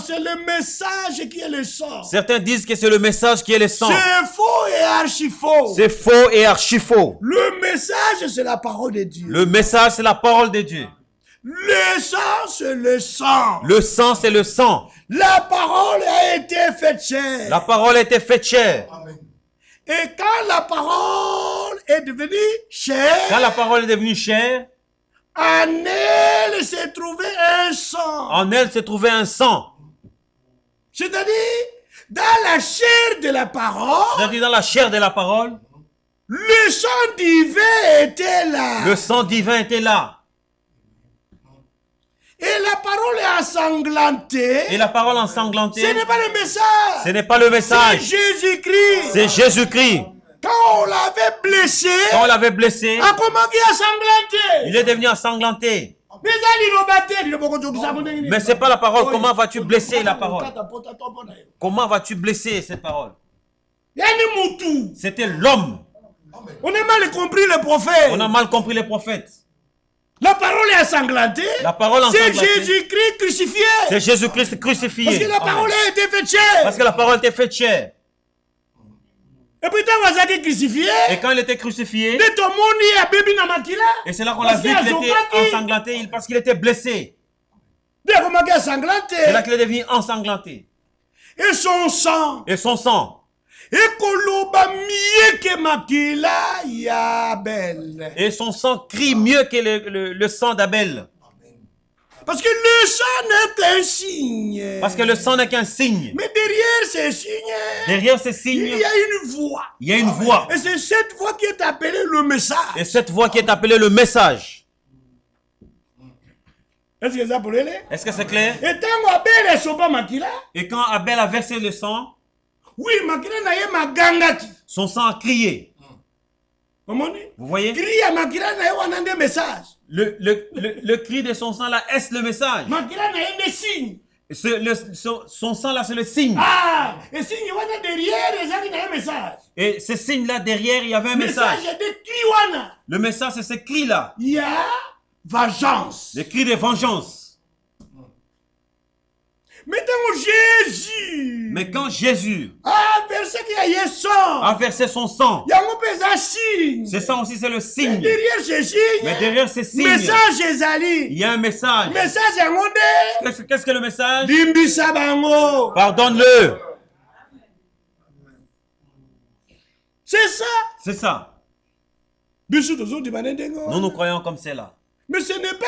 c'est le message qui est le sang. Certains disent que c'est le message qui est le sang. C'est faux et archi faux. C'est faux et archi faux. Le message, c'est la parole de Dieu. Le message, c'est la parole de Dieu. Le sang, c'est le sang. Le sang, c'est le sang. La parole a été faite chair. La parole a été faite chair. Amen. Et quand la parole est devenue chair. Quand la parole est devenue chair. En elle s'est trouvé un sang. En elle s'est trouvé un sang. C'est-à-dire, dans la chair de la parole. C'est-à-dire, dans la chair de la parole. Le sang divin était là. Le sang divin était là. Et la parole est ensanglantée. Et la parole ensanglantée. Ce n'est pas le message. Ce n'est pas le message. C'est Jésus-Christ. C'est Jésus-Christ. Quand on l'avait blessé, il est devenu ensanglanté. Mais ce n'est pas la parole. Comment vas-tu blesser la parole? Comment vas-tu blesser cette parole? C'était l'homme. On a mal compris le prophète. On a mal compris les prophètes. La parole est ensanglantée. La parole c'est Jésus-Christ crucifié. C'est Jésus-Christ crucifié. Parce que la parole a été faite chair. Parce que la parole était faite chair. Et puis crucifié. Et quand il était crucifié, et c'est là qu'on l'a vu qu'il était ensanglanté parce qu'il était blessé. C'est là qu'il est devenu ensanglanté. Et son sang. Et son sang. Et son sang crie mieux que le sang d'Abel. Parce que le sang n'est qu'un signe. Parce que le sang n'est qu'un signe. Mais derrière ces signes, il y a une voix. Il y a une voix. Et c'est cette voix qui est appelée le message. Et cette voix qui est appelée le message. Est-ce que c'est clair? Et quand Abel a versé le sang, oui, son sang a crié. Vous voyez? Le cri de son sang là, est-ce le message? Son sang là, c'est le signe. Ah, et signe wana derrière, il y a un message. Et ce signe là derrière, il y avait un message. Le message, c'est ce cri là. Il y a vengeance. Le cri de vengeance. Mais quand Jésus a versé son sang, c'est ça aussi, c'est le signe. Mais derrière ce signe, il y a un message. Qu'est-ce que le message? Pardonne-le. C'est ça. C'est ça. Nous croyons comme cela. Mais ce n'est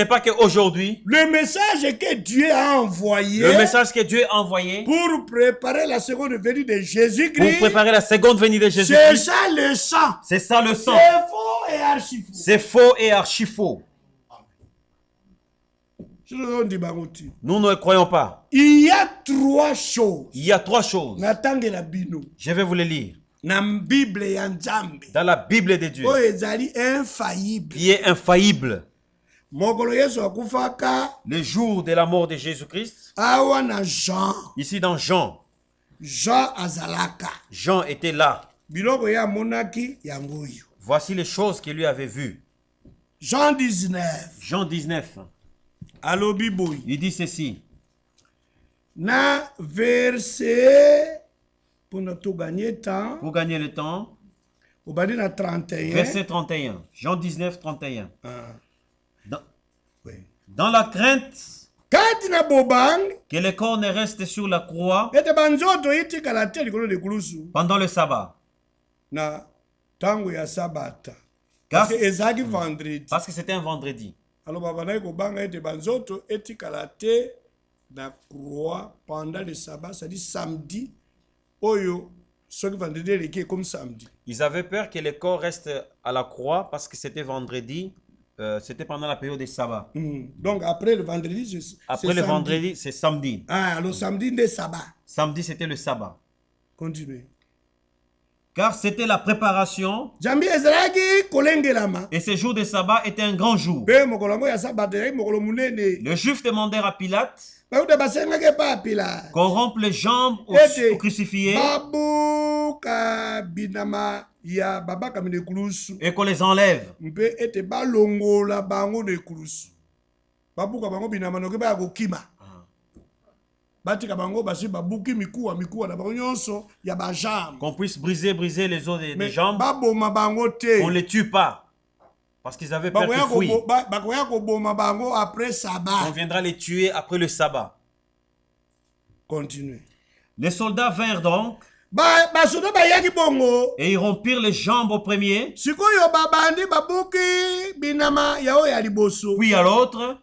pas qu'aujourd'hui, le message que Dieu a envoyé, pour préparer la seconde venue de Jésus-Christ, c'est ça le sang. C'est ça le sang. C'est faux et archi faux. C'est faux et archi faux. Nous ne croyons pas. Il y a trois choses. Je vais vous les lire. Dans la Bible de Dieu, qui est infaillible. Le jour de la mort de Jésus-Christ, ici dans Jean, Jean était là. Voici les choses qu'il lui avait vues. Jean 19. Il dit ceci. Na verset... Pour gagner le temps. Verset 31. Jean 19, 31. Dans la crainte que le corps ne reste sur la croix pendant le sabbat. Parce que c'était un vendredi. La croix pendant le sabbat, c'est-à-dire samedi. Ils avaient peur que le corps reste à la croix parce que c'était vendredi, c'était pendant la période des sabbats. Donc après le vendredi, c'est samedi. Ah, le samedi des sabbats. Samedi, c'était le sabbat. Continuez. Car c'était la préparation. Et ce jour de sabbat était un grand jour. Les Juifs demandèrent à Pilate qu'on rompe les jambes aux crucifiés et qu'on les enlève. Qu'on puisse briser les os des jambes. On ne les tue pas. Parce qu'ils avaient peur qu'ils fuient. On viendra les tuer après le sabbat. Continuez. Les soldats vinrent donc. Et ils rompirent les jambes au premier. Puis à l'autre.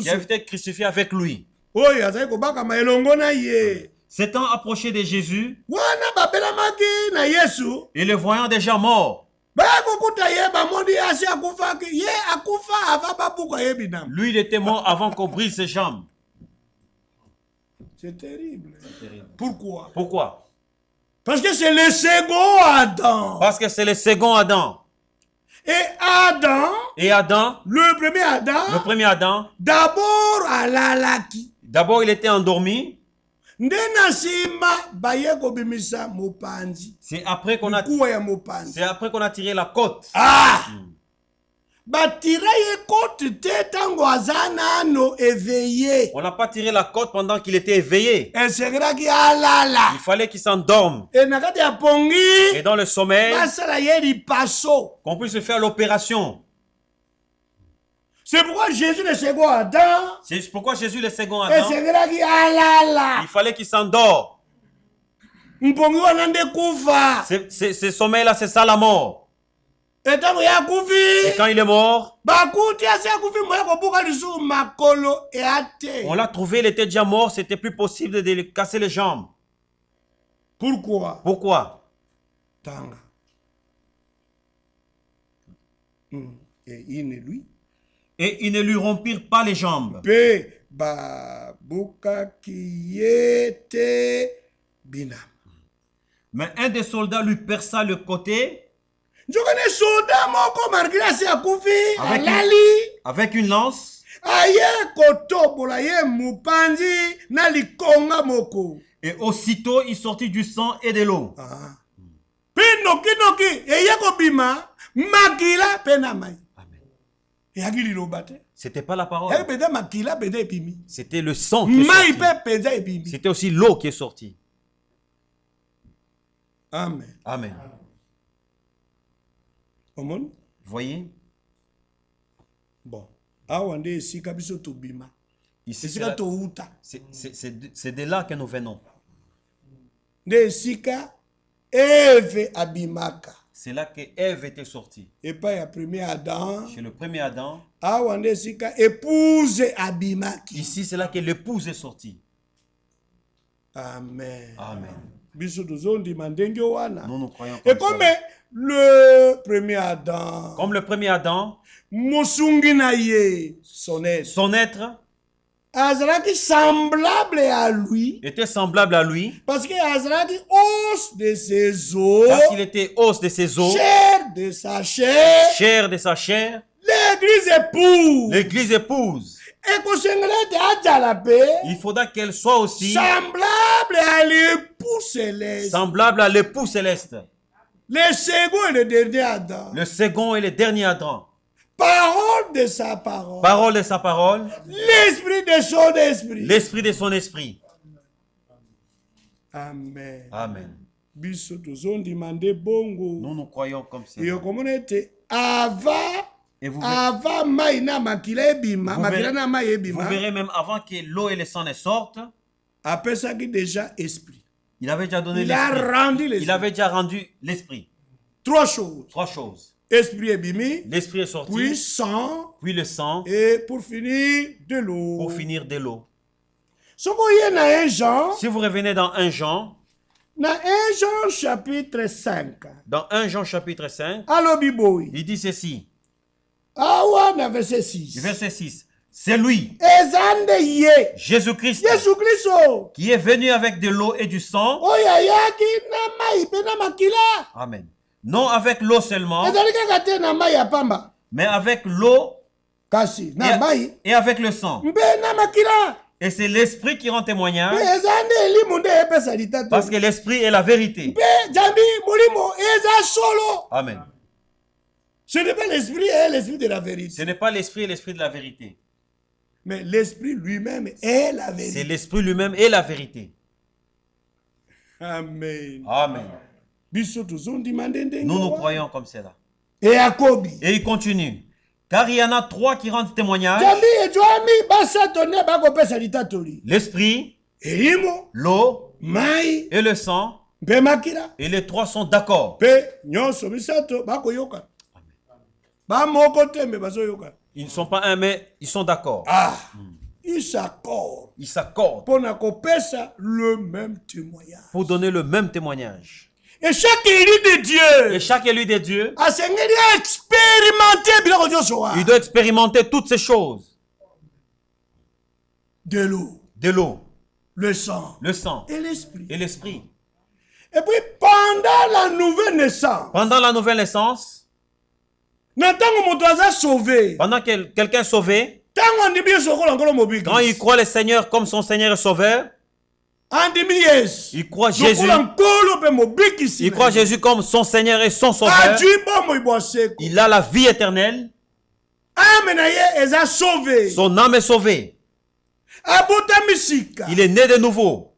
Qui avait été crucifié avec lui. S'étant approché de Jésus. Et le voyant déjà mort. Lui, il était mort avant qu'on brise ses jambes. C'est terrible. Pourquoi? Parce que c'est le second Adam. Et Adam. Le premier Adam. D'abord, il était endormi. C'est après qu'on a tiré la côte. Ah! On n'a pas tiré la côte pendant qu'il était éveillé. Il fallait qu'il s'endorme. Et dans le sommeil, qu'on puisse faire l'opération. C'est pourquoi Jésus le second Adam. Il fallait qu'il s'endorme. Ce sommeil-là, c'est ça la mort. Et quand il est mort, on l'a trouvé, il était déjà mort, c'était plus possible de lui casser les jambes. Pourquoi? Et ils ne lui rompirent pas les jambes. Mais un des soldats lui perça le côté. Avec une lance. Et aussitôt il sortit du sang et de l'eau. C'était pas la parole. C'était le sang qui est sorti. C'était aussi l'eau qui est sortie. Amen. Amen. Voyez? Bon. Ici, c'est de là que nous venons. C'est là que Ève était sortie. Chez le premier Adam. Ici, c'est là que l'épouse est sortie. Amen. Amen. Nous croyons comme et comme le premier Adam. Comme le premier Adam. Son être. Semblable à lui. Était semblable à lui. Parce qu'il os de ses os. Parce qu'il était os de ses os. Chair de sa chair. Chair de sa chair. L'église épouse. L'église épouse. Il faudra qu'elle soit aussi semblable à l'époux céleste. Semblable à l'époux céleste. Le second et le dernier Adam. Le second et le dernier Adam. Parole de sa parole. Parole de sa parole. L'esprit de son esprit. L'esprit de son esprit. Amen. Amen. Nous nous croyons comme ça. Et vous verrez même avant que l'eau et le sang ne sortent. Il avait déjà donné l'esprit. Il avait déjà rendu l'esprit. Trois choses. Trois choses. L'esprit est sorti. Puis sang. Puis le sang. Et pour finir, de l'eau. Pour finir, de l'eau. Si vous revenez dans 1 Jean. Dans 1 Jean chapitre 5. Dans 1 Jean chapitre 5. Il dit ceci. Verset 6. Verset 6. C'est lui, Jésus-Christ, qui est venu avec de l'eau et du sang. Amen. Non avec l'eau seulement, mais avec l'eau et avec le sang. Et c'est l'esprit qui rend témoignage, parce que l'esprit est la vérité. Amen. Ce n'est pas l'esprit et l'esprit de la vérité. Ce n'est pas l'esprit et l'esprit de la vérité. Mais l'esprit lui-même est la vérité. C'est l'esprit lui-même et la vérité. Amen. Amen. Nous croyons comme cela. Et il continue. Car il y en a 3 qui rendent témoignage. L'esprit, l'eau et le sang. Et les 3 sont d'accord. Ils ne sont pas un, mais ils sont d'accord. Ils s'accordent. Ils s'accordent. Pour le même témoignage. Pour donner le même témoignage. Et chaque élu de Dieu. Et chaque élu de Dieu. Il doit expérimenter toutes ces choses. De l'eau. De l'eau. Le sang. Le sang. Et l'esprit. Et l'esprit. Et puis pendant la nouvelle naissance. Pendant la nouvelle naissance. Pendant que quelqu'un est sauvé, quand il croit le Seigneur comme son Seigneur et Sauveur, il croit Jésus. Il croit Jésus comme son Seigneur et son Sauveur. Il a la vie éternelle. Son âme est sauvée. Il est né de nouveau.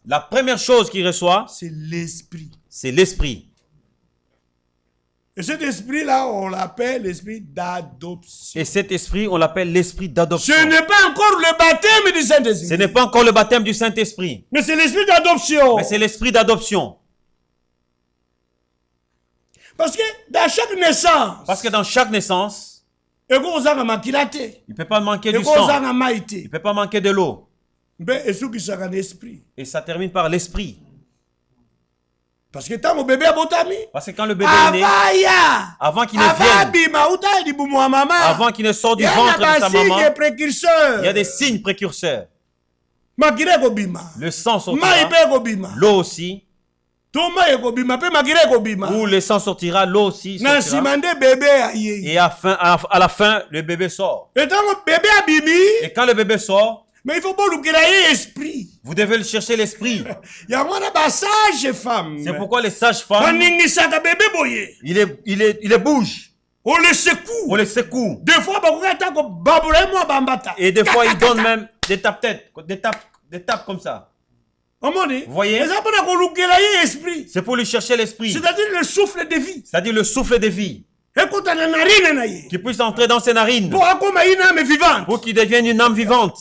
La première chose qu'il reçoit, c'est l'esprit. C'est l'esprit. Et cet esprit-là, on l'appelle l'esprit d'adoption. Et cet esprit, on l'appelle l'esprit d'adoption. Ce n'est pas encore le baptême du Saint-Esprit. Ce n'est pas encore le baptême du Saint-Esprit. Mais c'est l'esprit d'adoption. Mais c'est l'esprit d'adoption. Parce que dans chaque naissance, il ne peut pas manquer du sang. Il ne peut pas manquer de l'eau. Et ça termine par l'esprit. Parce que quand le bébé est né, avant qu'il ne vienne, avant qu'il ne sorte du ventre de sa maman, il y a des signes précurseurs. Le sang sortira, l'eau aussi, Où le sang sortira, l'eau aussi sortira. Et à la fin, le bébé sort. Et quand le bébé sort, mais il faut esprit. Vous devez le chercher l'esprit. C'est pourquoi les sages femmes, il bouge. On le secoue. On le secoue. Des fois, et des fois, il donne même des tapes-têtes, des tapes comme ça. Vous voyez? C'est pour lui chercher l'esprit. C'est-à-dire le souffle de vie. C'est-à-dire le souffle de vie. Qui puisse entrer dans ses narines. Pour qu'il devienne une âme vivante.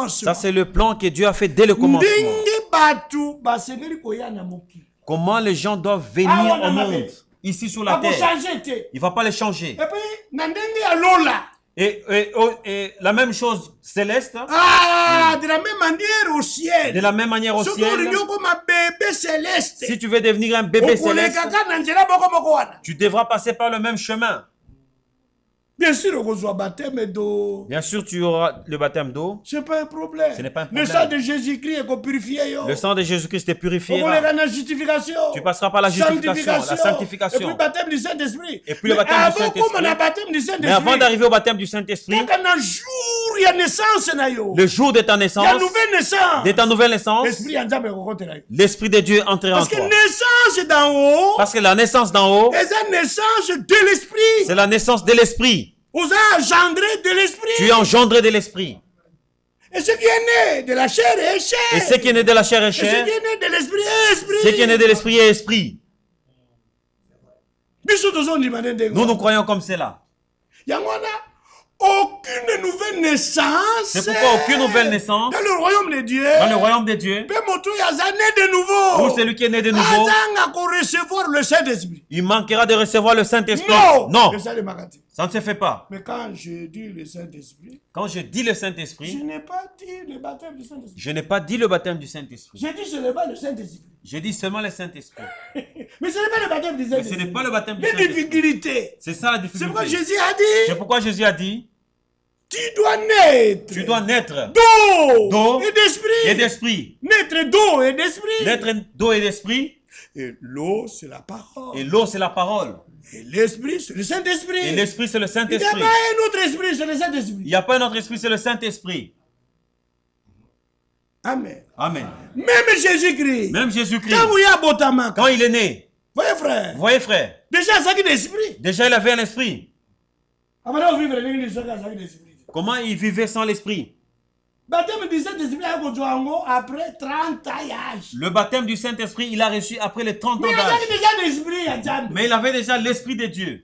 Ça, c'est le plan que Dieu a fait dès le commencement. Comment les gens doivent venir au monde, ici sur la terre. Il ne va pas les changer. Et la même chose céleste. De la même manière au ciel. De la même manière au ciel. Si tu veux devenir un bébé céleste, tu devras passer par le même chemin. Bien sûr, tu auras le baptême d'eau. Ce n'est pas un problème. Le sang de Jésus-Christ est purifié. Le sang de Jésus-Christ te purifiera. Tu passeras par la justification, la sanctification. Et puis le baptême du Saint-Esprit. Et puis le baptême du Saint-Esprit. Mais avant d'arriver au baptême du Saint-Esprit, le jour de ta naissance, de ta nouvelle naissance, l'Esprit de Dieu entrera en toi. Parce que la naissance d'en haut, c'est la naissance de l'Esprit. Tu es engendré de l'esprit. Et ce qui est né de la chair est chair. Et ce qui est né de la chair est chair. Et ce qui est né de l'esprit est esprit. Ce qui est né de l'esprit est esprit. Nous croyons comme cela. Aucune nouvelle naissance. C'est pourquoi aucune nouvelle naissance dans le royaume de Dieu. Dans le royaume de Dieu. Ou celui qui est né de nouveau. Il manquera de recevoir le Saint-Esprit. Non. Ça ne se fait pas. Mais quand je dis le Saint-Esprit. Quand je dis le Saint-Esprit. Je n'ai pas dit le baptême du Saint-Esprit. Je n'ai pas dit le baptême du Saint-Esprit. J'ai dit seulement le Saint-Esprit. Je dis seulement le Saint-Esprit. Mais ce n'est pas le baptême du Saint-Esprit. Ce n'est pas le baptême du Saint-Esprit. Il y a des difficultés. C'est ça la difficulté. C'est pourquoi Jésus a dit. C'est pourquoi Jésus a dit. Tu dois naître. Tu dois naître. D'eau et d'esprit. Et d'esprit. Naître d'eau et d'esprit. Naître d'eau et d'esprit. Et l'eau, c'est la parole. Et l'eau, c'est la parole. Et l'esprit, c'est le Saint-Esprit. Et l'esprit, c'est le Saint-Esprit. Il n'y a pas un autre esprit, c'est le Saint-Esprit. Il n'y a pas un autre esprit, c'est le Saint-Esprit. Amen. Amen. Même Jésus-Christ. Même Jésus-Christ. Quand il est né. Voyez frère. Déjà il avait un esprit. Comment il vivait sans l'esprit? Le baptême du Saint-Esprit, il a reçu après les 30 ans d'âge. Mais il avait déjà l'esprit de Dieu.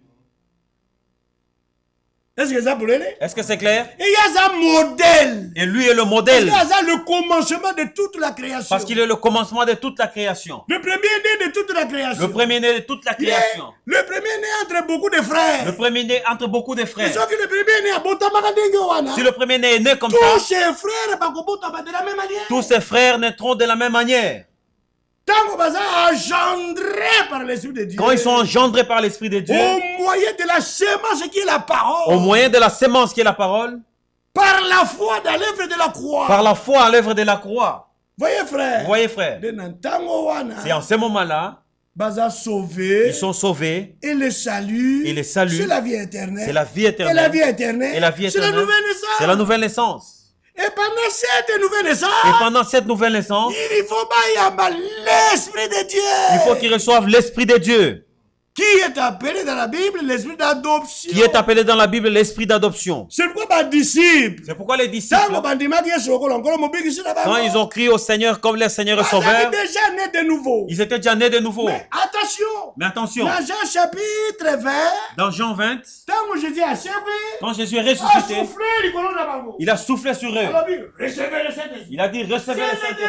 Est-ce que c'est clair? Et lui est le modèle. Le commencement de toute la création. Parce qu'il est le commencement de toute la création. Le premier-né de toute la création. Le premier-né de toute la création. Le premier-né entre beaucoup de frères. Le premier-né entre beaucoup de frères. Sauf que le premier-né si le premier-né est né comme tous ses frères de la même manière. Tous ses frères naîtront de la même manière. Par l'Esprit de Dieu. Quand ils sont engendrés par l'Esprit de Dieu, au moyen de la semence qui est la parole, au moyen de la semence qui est la parole, par la foi dans l'œuvre de la croix, par la foi à l'œuvre de la croix. Voyez frère, c'est en ce moment-là, ils sont sauvés, et le salut, c'est la vie éternelle, c'est la vie éternelle, et la vie éternelle, et la vie éternelle, c'est la nouvelle naissance. Et pendant cette nouvelle naissance, il faut l'Esprit de Dieu. Il faut qu'ils reçoivent l'Esprit de Dieu. Qui est appelé dans la Bible l'Esprit d'adoption. Qui est appelé dans la Bible l'Esprit d'adoption. C'est pourquoi les disciples. C'est pourquoi les disciples. Quand ils ont crié au Seigneur comme le Seigneur est sauveur. Ils étaient déjà nés de nouveau. Mais attention. Dans Jean chapitre 20. Dans Jean 20. Quand Jésus est ressuscité. Il a soufflé sur eux. Il a dit recevez le Saint-Esprit.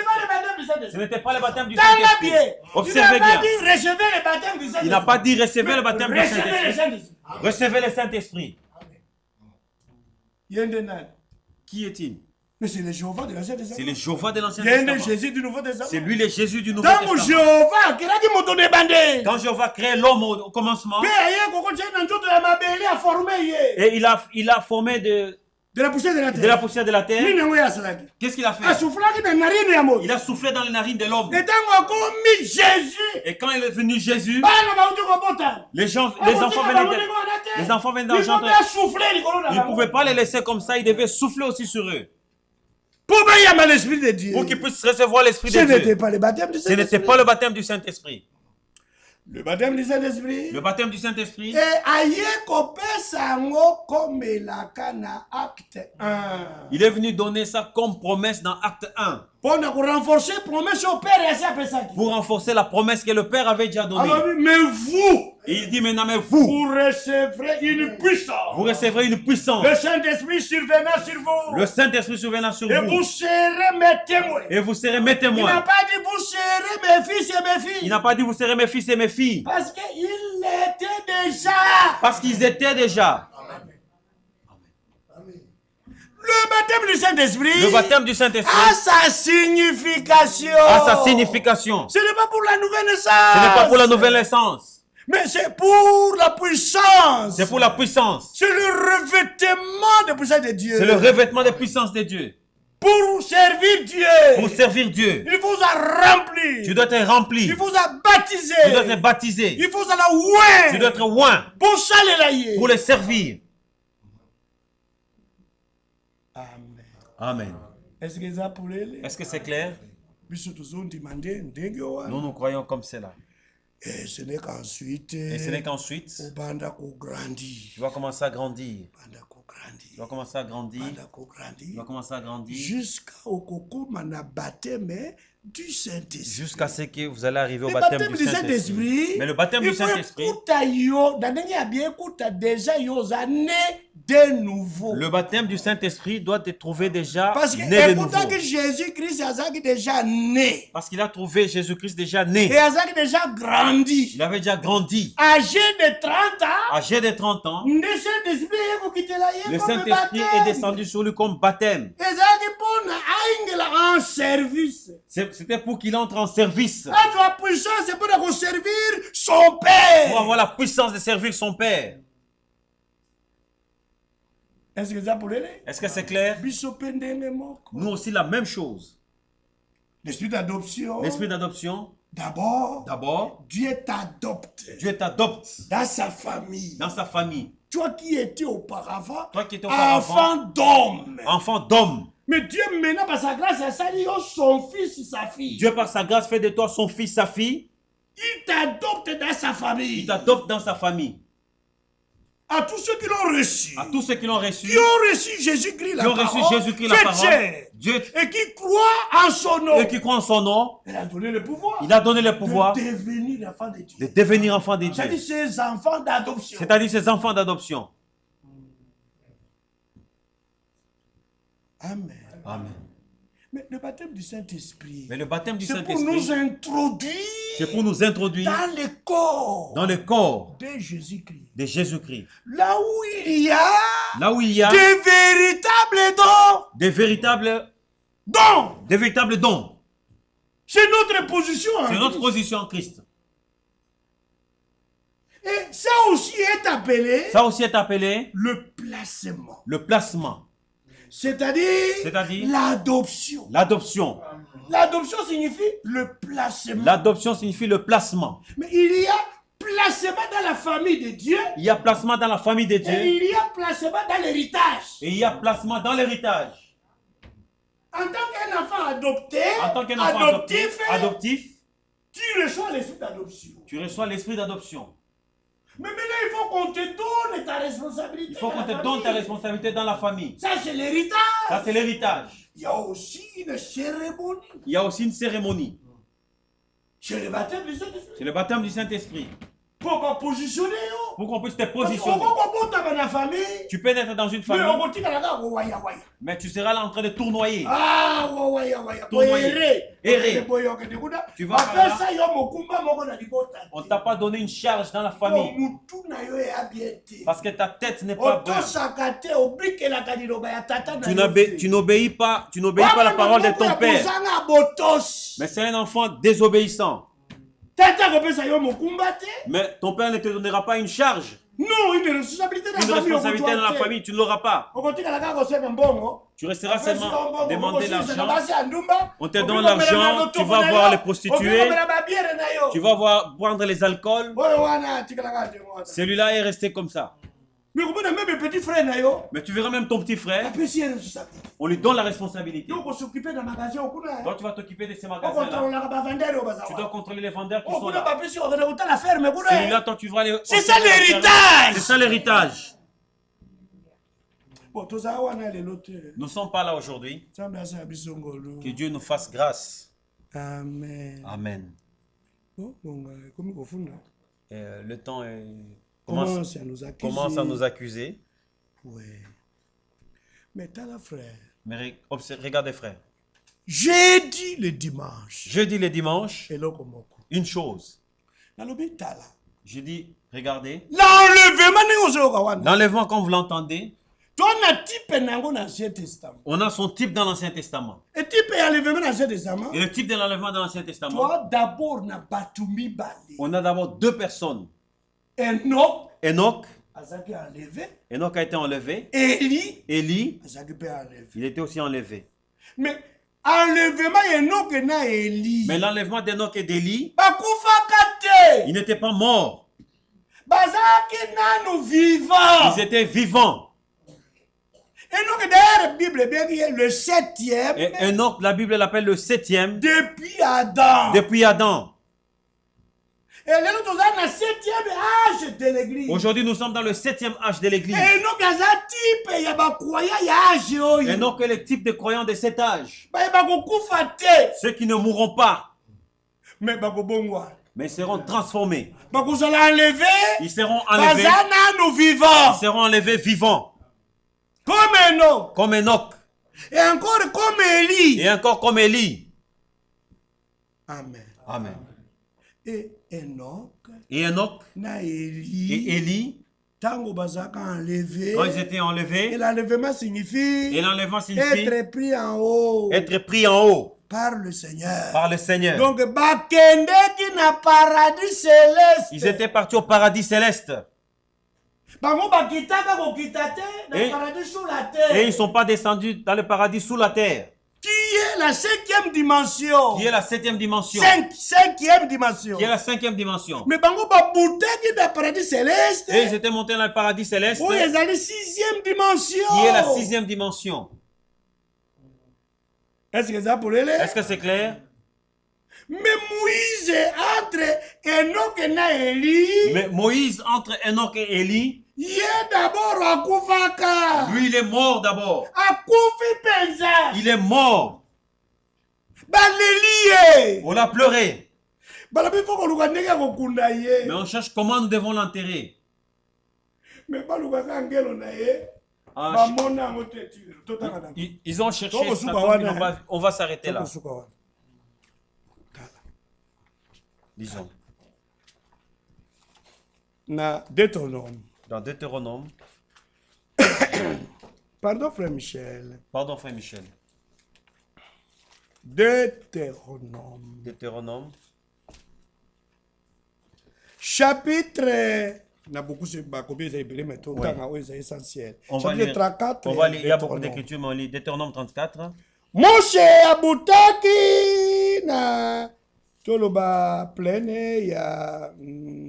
Ce n'était pas le baptême du Saint-Esprit. Observez bien. Il n'a pas dit recevez le baptême du Saint-Esprit. Recevez le Saint-Esprit. Qui est-il? Mais c'est le Jéhovah de l'Ancien Testament. C'est le Jéhovah de l'Ancien Testament. C'est lui le Jésus du Nouveau Testament. Quand Jéhovah crée l'homme au commencement, et il a formé De la poussière de la terre. De la poussière de la terre. Qu'est-ce qu'il a fait? Il a soufflé dans les narines de l'homme. Et quand il est venu Jésus, les enfants venaient d'engendrer. Il ne pouvait pas les laisser comme ça, il devait souffler aussi sur eux. Pour qu'ils puissent recevoir l'Esprit de Dieu. Ce n'était pas le baptême du Saint-Esprit. Le baptême du Saint-Esprit. Le baptême du Saint-Esprit. Il est venu donner ça comme promesse dans Acte 1. Pour renforcer la promesse que le Père avait déjà donnée. Mais vous, il dit maintenant, mais vous recevrez une puissance. Vous recevrez une puissance. Le Saint-Esprit survenant sur vous. Le Saint-Esprit survenant sur vous. Et vous serez mes témoins. Et vous serez mes témoins. Il n'a pas dit vous serez mes fils et mes filles. Il n'a pas dit vous serez mes fils et mes filles. Parce qu'ils étaient déjà. Parce qu'ils étaient déjà. Le baptême du Saint-Esprit. Le baptême du Saint-Esprit a sa signification. A sa signification. Ce n'est pas pour la nouvelle naissance. Ce n'est pas pour la nouvelle naissance. Mais c'est pour la puissance. C'est pour la puissance. C'est le revêtement de puissance de Dieu. C'est le revêtement de puissance de Dieu. Pour servir Dieu. Pour servir Dieu. Il vous a rempli. Tu dois être rempli. Il vous a baptisé. Tu dois être baptisé. Il vous a oint. Tu dois être oint. Pour ça les pour les servir. Amen. Amen. Est-ce que c'est clair? Nous croyons comme cela. Et ce n'est qu'ensuite, tu vas commencer à grandir. Tu vas commencer à grandir. Tu vas commencer à grandir. Jusqu'à ce que vous allez arriver au baptême du Saint-Esprit. Mais le baptême du Saint-Esprit, le baptême du Saint-Esprit doit te trouver déjà né de nouveau. Parce qu'il a trouvé Jésus-Christ déjà né. Et déjà grandi. Il avait déjà grandi. Âgé de 30 ans. Âgé de 30 ans. Le Saint-Esprit est descendu sur lui comme baptême. C'était pour qu'il entre en service. La puissance, c'est pour servir son Père. Pour avoir la puissance de servir son Père. Est-ce que c'est clair? Nous aussi la même chose. L'esprit d'adoption. L'esprit d'adoption. D'abord, Dieu t'adopte. Dieu t'adopte. Dans sa famille. Dans sa famille. Toi qui étais auparavant, enfant d'homme. Enfant d'homme. Mais Dieu maintenant par sa grâce a sali son fils, sa fille. Dieu par sa grâce fait de toi son fils, sa fille. Il t'adopte dans sa famille. Il t'adopte dans sa famille. À tous ceux qui l'ont reçu. À tous ceux qui l'ont reçu. Qui ont reçu Jésus-Christ la parole. Dieu. Et qui croient en son nom. Et qui croient en son nom. Il a donné le pouvoir. Il a donné le pouvoir. De devenir enfant de Dieu. De devenir enfant de Dieu. C'est-à-dire ses enfants d'adoption. C'est-à-dire ses enfants d'adoption. Amen. Amen. Mais le baptême du Saint-Esprit, c'est pour nous introduire, dans le corps, de Jésus-Christ. De Jésus-Christ. Là où il y a, des véritables dons. C'est notre position. C'est notre position en Christ. Et ça aussi est appelé le placement. Le placement. C'est-à-dire l'adoption. L'adoption. L'adoption signifie le placement. L'adoption signifie le placement. Mais il y a placement dans la famille de Dieu. Il y a placement dans la famille de Dieu. Et il y a placement dans l'héritage. Et il y a placement dans l'héritage. En tant qu'un enfant adopté, adoptif, tu reçois l'esprit d'adoption. Tu reçois l'esprit d'adoption. Mais maintenant, il faut qu'on te donne ta responsabilité. Il faut qu'on te donne ta responsabilité dans la famille. Ça, c'est l'héritage. Ça, c'est l'héritage. Il y a aussi une cérémonie. Il y a aussi une cérémonie. C'est le baptême du Saint-Esprit. C'est le baptême du Saint-Esprit. Pour qu'on positionner. Pour qu'on puisse te positionner. Tu peux naître dans une famille. Mais tu seras là en train de tournoyer. Errer. Tu vas on ne t'a pas donné une charge dans la famille. Parce que ta tête n'est pas bonne. Tu n'obéis pas à la parole de ton père. Mais c'est un enfant désobéissant. Mais ton père ne te donnera pas une charge. Non, une responsabilité dans la famille, tu ne l'auras pas. Tu resteras seulement demander l'argent. On te donne l'argent, tu vas voir les prostituées, tu vas voir boire les alcools. Celui-là est resté comme ça. Mais tu verras même ton petit frère. On lui donne la responsabilité. Donc tu vas t'occuper de ces magasins-là. Tu dois contrôler les vendeurs qui sont là. Celui-là, toi, tu vas les... C'est ça l'héritage. C'est ça l'héritage. Nous ne sommes pas là aujourd'hui. Que Dieu nous fasse grâce. Amen. Amen. Le temps commence à nous accuser. Oui. Mais t'as la frère. Mais regardez, frère. Jeudi le dimanche. Une chose. Je dis, regardez. L'enlèvement, quand vous l'entendez, on a son type dans l'Ancien Testament. Et le type de l'enlèvement dans l'Ancien Testament, on a d'abord deux personnes. Enoch a été enlevé. Élie, il était aussi enlevé. Mais l'enlèvement d'Enoch et d'Élie, ils n'étaient pas morts. Ils étaient vivants. Le septième. Et Enoch, la Bible l'appelle le septième. Depuis Adam. Et aujourd'hui, nous sommes dans le septième âge de l'église. Enoch est le type de croyants de cet âge. Ceux qui ne mourront pas, mais seront transformés. Ils seront enlevés vivants. Comme Enoch. Et encore comme Élie. Amen. Et Enoch et Élie, quand ils étaient enlevés, et l'enlèvement signifie être pris en haut. Par le Seigneur. Donc, ils étaient partis au paradis céleste. Et ils ne sont pas descendus dans le paradis sous la terre. Qui est la cinquième dimension. Qui est la septième dimension. Cinquième dimension. Qui est la cinquième dimension. Mais bango ba bouté dans le paradis céleste. Et ils étaient montés dans le paradis céleste. Oui, ils ont la sixième dimension. Qui est la sixième dimension. Est-ce que c'est clair? Mais Moïse entre Enoch et Élie. Lui, il est mort d'abord. Il est mort. On l'a pleuré. Mais on cherche comment nous devons l'enterrer. Ils ont cherché. On va s'arrêter là. Disons. Dans Deutéronome. Pardon, frère Michel. Deutéronome. Chapitre. On va lire 34. Il y a beaucoup d'écritures, mais on lit Deutéronome 34. Moshe abutaki na toloba plene ya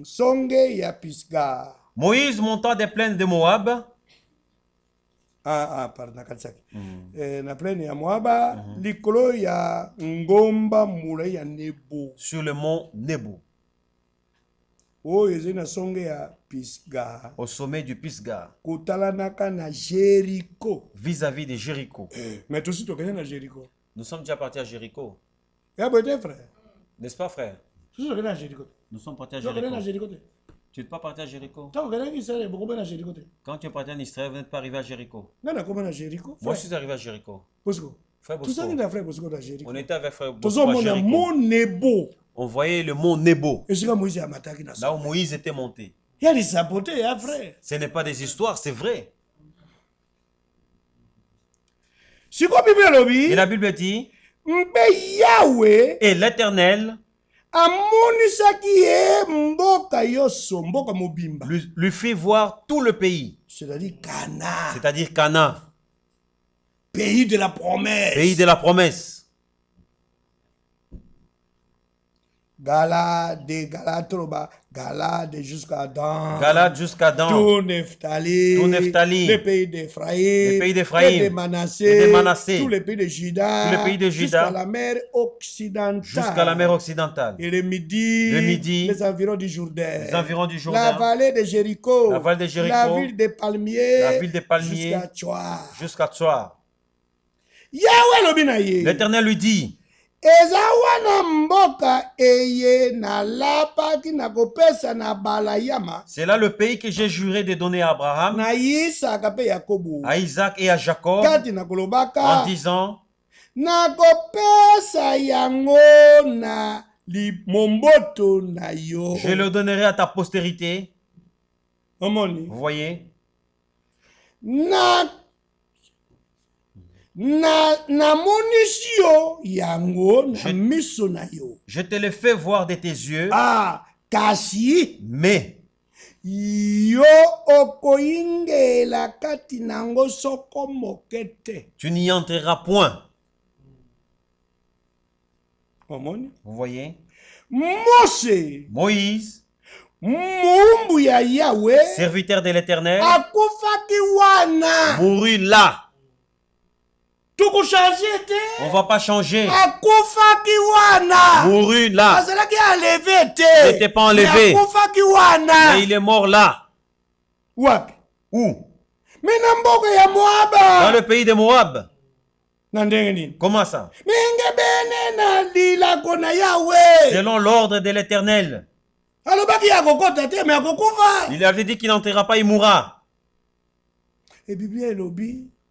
songe ya Pisga. Moïse monta des plaines de Moab. Pardon, na plaine ya Moab, likolo ya ngomba mure ya Nebo. Sur le mont Nebo. Au sommet du Pisga. Na Jéricho. Vis-à-vis de Jéricho. Mais aussi Jéricho. Nous sommes déjà partis à Jéricho. N'est-ce pas, frère? Nous sommes partis à Jéricho. Tu n'es pas parti à Jéricho? Quand tu es parti en Israël, vous n'êtes pas arrivé à Jéricho. Moi, je suis arrivé à Jéricho. Frère Bosco. On était avec frère Bosco à Jéricho. On voyait le mont Nebo. Là où Moïse était monté. Ce n'est pas des histoires, c'est vrai. Et la Bible dit, et l'Éternel lui fait voir tout le pays. C'est-à-dire Cana. C'est-à-dire Cana. Pays de la promesse. Pays de la promesse. Galade jusqu'à Dan. Galade jusqu'à Dan. Tout Nephtali. Le pays d'Ephraïm. Le pays d'Ephraïm. Et de Manassé. Tout le pays de Juda. Tout le pays de Juda. Jusqu'à la mer occidentale. Jusqu'à la mer occidentale. Et le midi. Les environs du Jourdain. Les environs du Jourdain. La vallée de Jéricho. La vallée de Jéricho. La ville des palmiers. La ville des palmiers. Jusqu'à Tchoar. Jusqu'à Tchoar. Yahweh lobinaye. L'Éternel lui dit. C'est là le pays que j'ai juré de donner à Abraham, à Isaac et à Jacob, en disant, je le donnerai à ta postérité. Vous voyez? Je te le fais voir de tes yeux. Mais tu n'y entreras point. Vous voyez? Moïse, serviteur de l'Éternel, mourut là. On va pas changer. Mourut là. Il n'était pas enlevé. Mais il est mort là. Où? Dans le pays de Moab. Comment ça? Selon l'ordre de l'Éternel. Il avait dit qu'il n'enterrera pas, il mourra.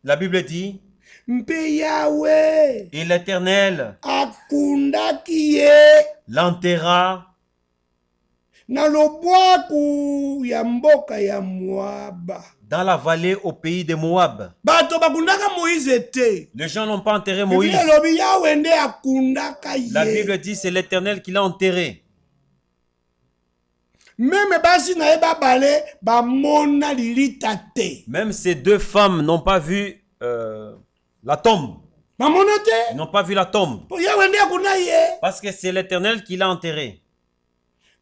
La Bible dit, et l'Éternel l'enterra dans la vallée au pays de Moab. Les gens n'ont pas enterré Moïse. La Bible dit c'est l'Éternel qui l'a enterré. Même ces deux femmes n'ont pas vu la tombe. Ils n'ont pas vu la tombe. Parce que c'est l'Éternel qui l'a enterré.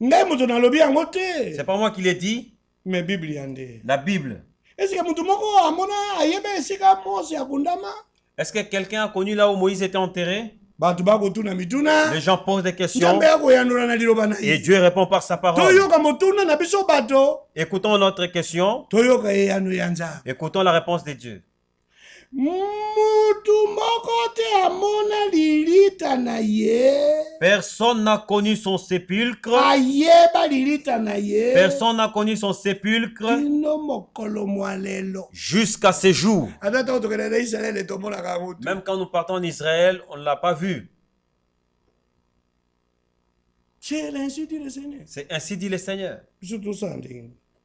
C'est pas moi qui l'ai dit. La Bible. Est-ce que quelqu'un a connu là où Moïse était enterré? Les gens posent des questions et Dieu répond par sa parole. Écoutons notre question. Écoutons la réponse de Dieu. Personne n'a connu son sépulcre. Personne n'a connu son sépulcre jusqu'à ce jour. Même quand nous partons en Israël, on ne l'a pas vu. C'est ainsi dit le Seigneur.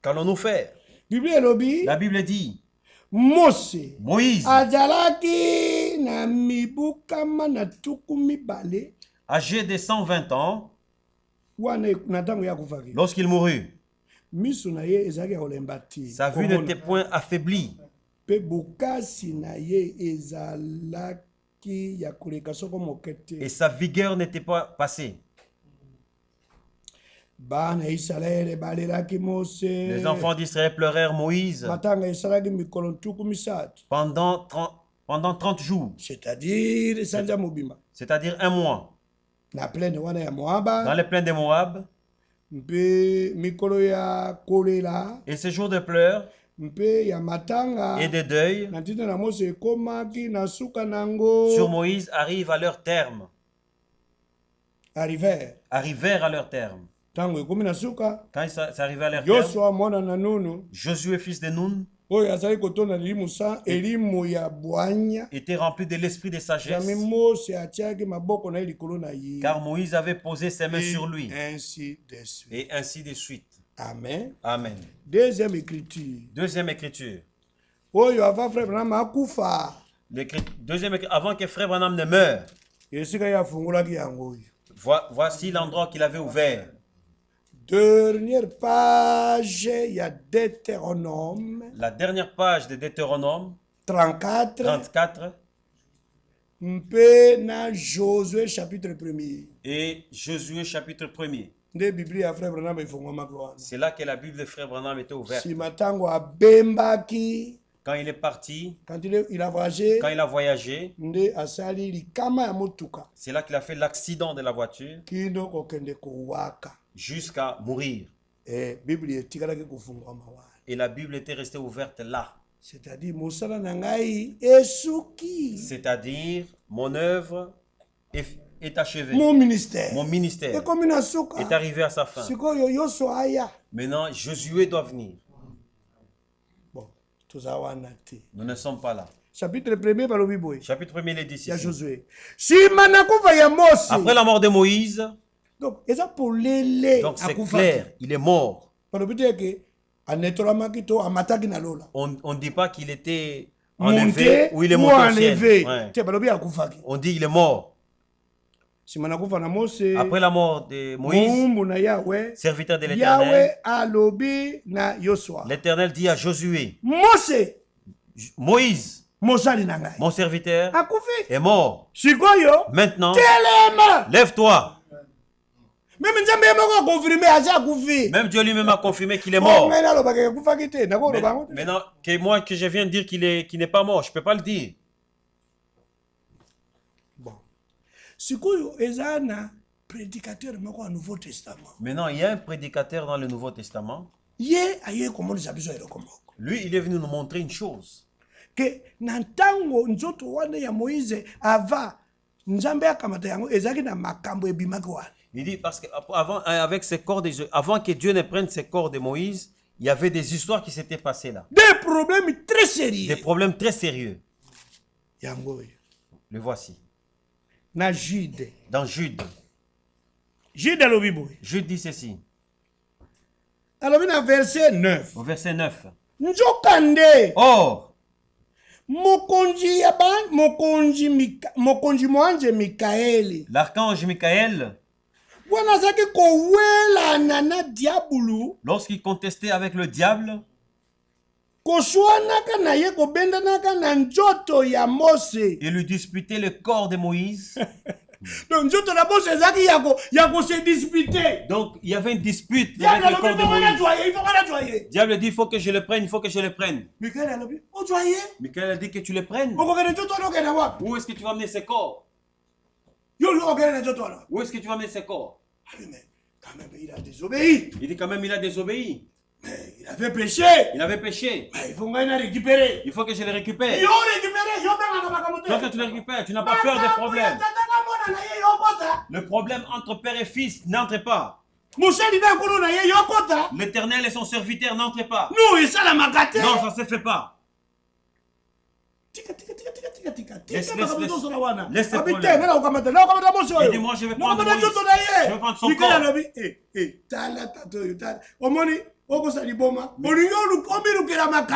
Qu'allons-nous faire? La Bible dit, Moïse, âgé de 120 ans, lorsqu'il mourut, sa vue n'était point affaiblie. Et sa vigueur n'était pas passée. Les enfants d'Israël pleurèrent Moïse pendant 30 jours. C'est-à-dire un mois. Dans les plaines de Moab. Et ces jours de pleurs et de deuil sur Moïse arrivent à leur terme. Arrivèrent à leur terme. Quand ça arrivait à leur terme, Josué, fils de Nun, était rempli de l'esprit de sagesse, car Moïse avait posé ses mains sur lui. Et ainsi de suite. Amen. Amen. Deuxième écriture. Deuxième écriture. Avant que Frère Branham ne meure. Voici l'endroit qu'il avait ouvert. Dernière page, il y a Deutéronome. La dernière page de Deutéronome 34. Josué chapitre 1er. Et Josué chapitre 1er. C'est là que la Bible de Frère Branham était ouverte. Quand il est parti, quand il a voyagé, c'est là qu'il a fait l'accident de la voiture jusqu'à mourir. Et la Bible était restée ouverte là. C'est-à-dire, mon œuvre est achevée. Mon ministère est arrivé à sa fin. Maintenant, Josué doit venir. Nous ne sommes pas là. Chapitre 1er, Chapitre 1er, il dit ici. Josué. Après la mort de Moïse, donc c'est clair, il est mort. On ne dit pas qu'il était enlevé ou il est monté au ciel. Ouais. On dit qu'il est mort. Après la mort de Moïse, serviteur de l'Éternel, l'Éternel dit à Josué, Moïse, mon serviteur, est mort. Maintenant, lève-toi. Même Dieu lui-même a confirmé qu'il est mort. Maintenant, que je viens de dire qu'il n'est pas mort, je ne peux pas le dire. Maintenant, il y a un prédicateur dans le Nouveau Testament. Lui, il est venu nous montrer une chose. Que il dit parce qu'avant, avec ses corps, avant que Dieu ne prenne ses corps de Moïse, il y avait des histoires qui s'étaient passées là. Des problèmes très sérieux. Des problèmes très sérieux. Le voici. Dans Jude. Jude dit ceci. Alors, verset 9. Au verset 9. Or, l'archange Michael, lorsqu'il contestait avec le diable, il lui disputait le corps de Moïse. Donc il y avait une dispute avec le corps de Moïse. Diable dit, il faut que je le prenne, il faut que je le prenne. Michael a dit que tu le prennes. Où est-ce que tu vas amener ces corps? Où est-ce que tu vas amener ces corps? Il dit quand même il a désobéi. Mais il avait péché. Il avait péché. Mais il faut récupérer. Il faut que je le récupère. Donc quand tu le récupères, tu n'as pas peur des problèmes. Le problème entre père et fils n'entre pas. L'Éternel et son serviteur n'entrent pas. Non, ça ne se fait pas. Laisse ces problèmes. Il dit moi je vais prendre Moïse. Je vais prendre son corps.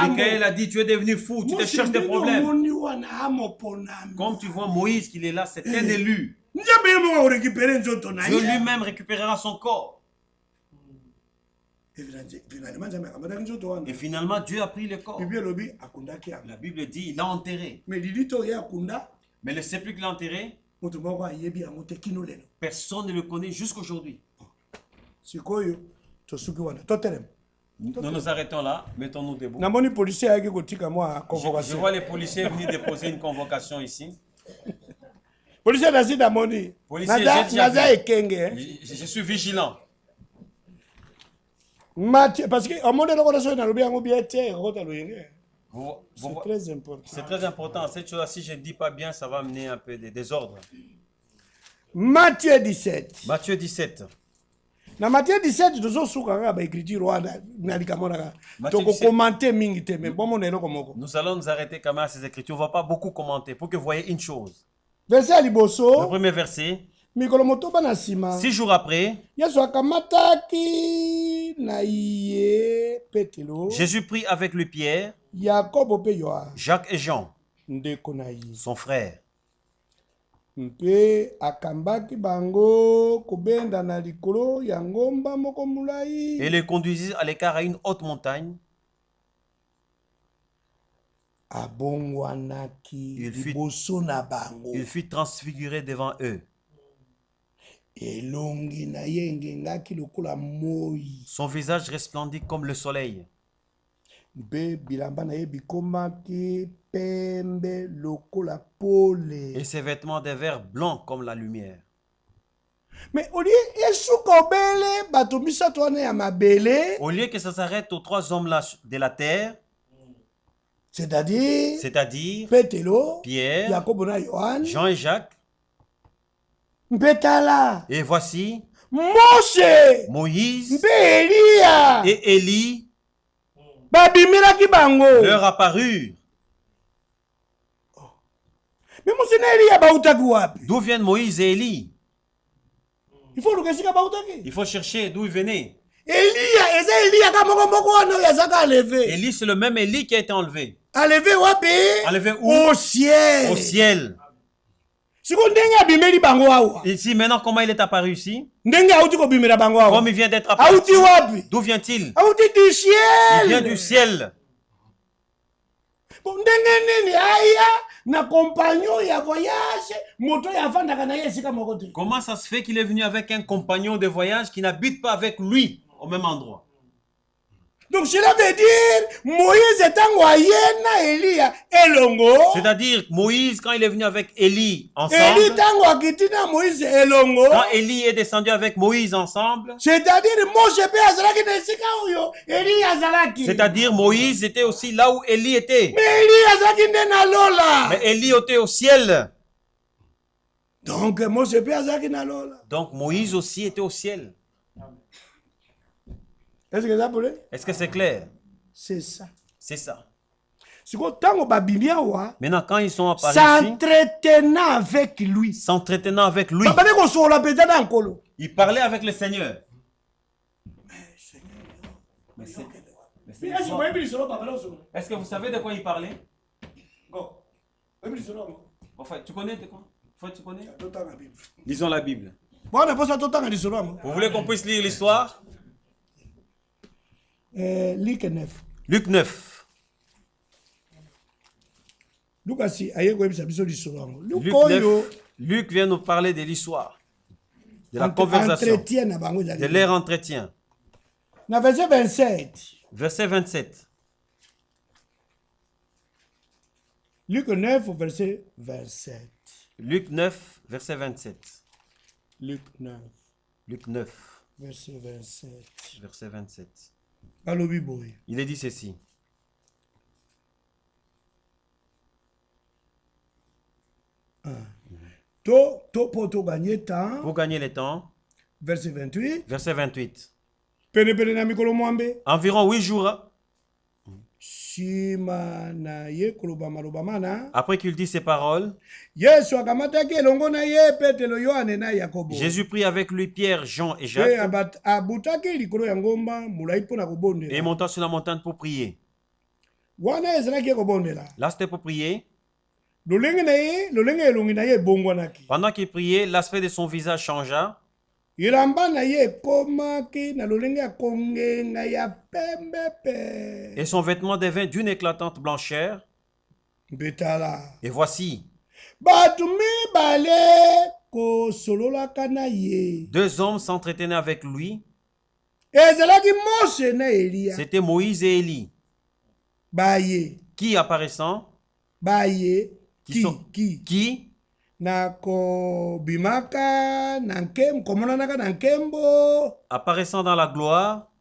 Michael a dit tu es devenu fou, tu te cherches des problèmes. Comme tu vois Moïse qu'il est là, c'est un élu. Dieu lui-même récupérera son corps. Et finalement Dieu a pris le corps. La Bible dit il l'a enterré. Mais le sépulcre qu'il a enterré, personne ne le connaît jusqu'aujourd'hui. Nous nous arrêtons là, mettons-nous debout. Je vois les policiers venir déposer une convocation ici. Policier, je suis vigilant. Parce que c'est très important. C'est très important. Cette chose, si je ne dis pas bien, ça va amener un peu de désordre. Matthieu 17. Matthieu 17. Na Matthieu 17 nous allons nous arrêter quand même à ces écritures. On ne va pas beaucoup commenter pour que vous voyez une chose. Verset le premier verset. 6 jours après, Jésus prit avec lui Pierre, Jacques et Jean, son frère. Et les conduisit à l'écart à une haute montagne. Il fut transfiguré devant eux. Son visage resplendit comme le soleil. Et ses vêtements d'un vert blanc comme la lumière. Mais au lieu que ça s'arrête aux 3 hommes là de la terre, c'est-à-dire Pierre, Jean et Jacques, et voici Moïse et Élie leur apparurent. D'où viennent Moïse et Élie? Il faut chercher d'où ils venaient. Élie, c'est le même Élie qui a été enlevé. Enlevé où? Au ciel. Au ciel. Ici, maintenant, comment il est apparu ici? Comme il vient d'être apparu. D'où vient-il? Il vient du ciel. Comment ça se fait qu'il est venu avec un compagnon de voyage qui n'habite pas avec lui au même endroit? Donc cela veut dire Moïse étant Elia elongo. C'est-à-dire Moïse quand il est venu avec Élie ensemble. Quand Élie est descendu avec Moïse ensemble. C'est-à-dire Moïse était aussi là où Élie était. Mais Élie était au ciel. Donc Moïse aussi était au ciel. Est-ce que c'est clair? C'est ça. C'est ça. Maintenant, quand ils sont apparus s'entretenant avec lui. Il parlait avec le Seigneur. Est-ce que vous savez de quoi il parlait? Enfin, tu connais de quoi? Tu connais? Lisons la Bible. Vous voulez qu'on puisse lire l'histoire? Luc 9. Luc 9. Luc vient nous parler de l'histoire, de la conversation, de leur entretien. Verset 27. Verset 27. Luc 9, verset 27. Luc 9, verset 27. Luc 9. Luc 9. Verset 27. Verset 27. Il est dit ceci. Pour gagner temps. Pour gagner le temps. Verset 28. Verset 28. Environ 8 jours. Après qu'il dit ces paroles, Jésus prit avec lui Pierre, Jean et Jacques et monta sur la montagne pour prier. Là, c'était pour prier. Pendant qu'il priait, l'aspect de son visage changea. Et son vêtement devint d'une éclatante blancheur. Et voici, 2 hommes s'entretenaient avec lui. C'était Moïse et Élie. Qui apparaissant? Qui apparaissant dans la gloire,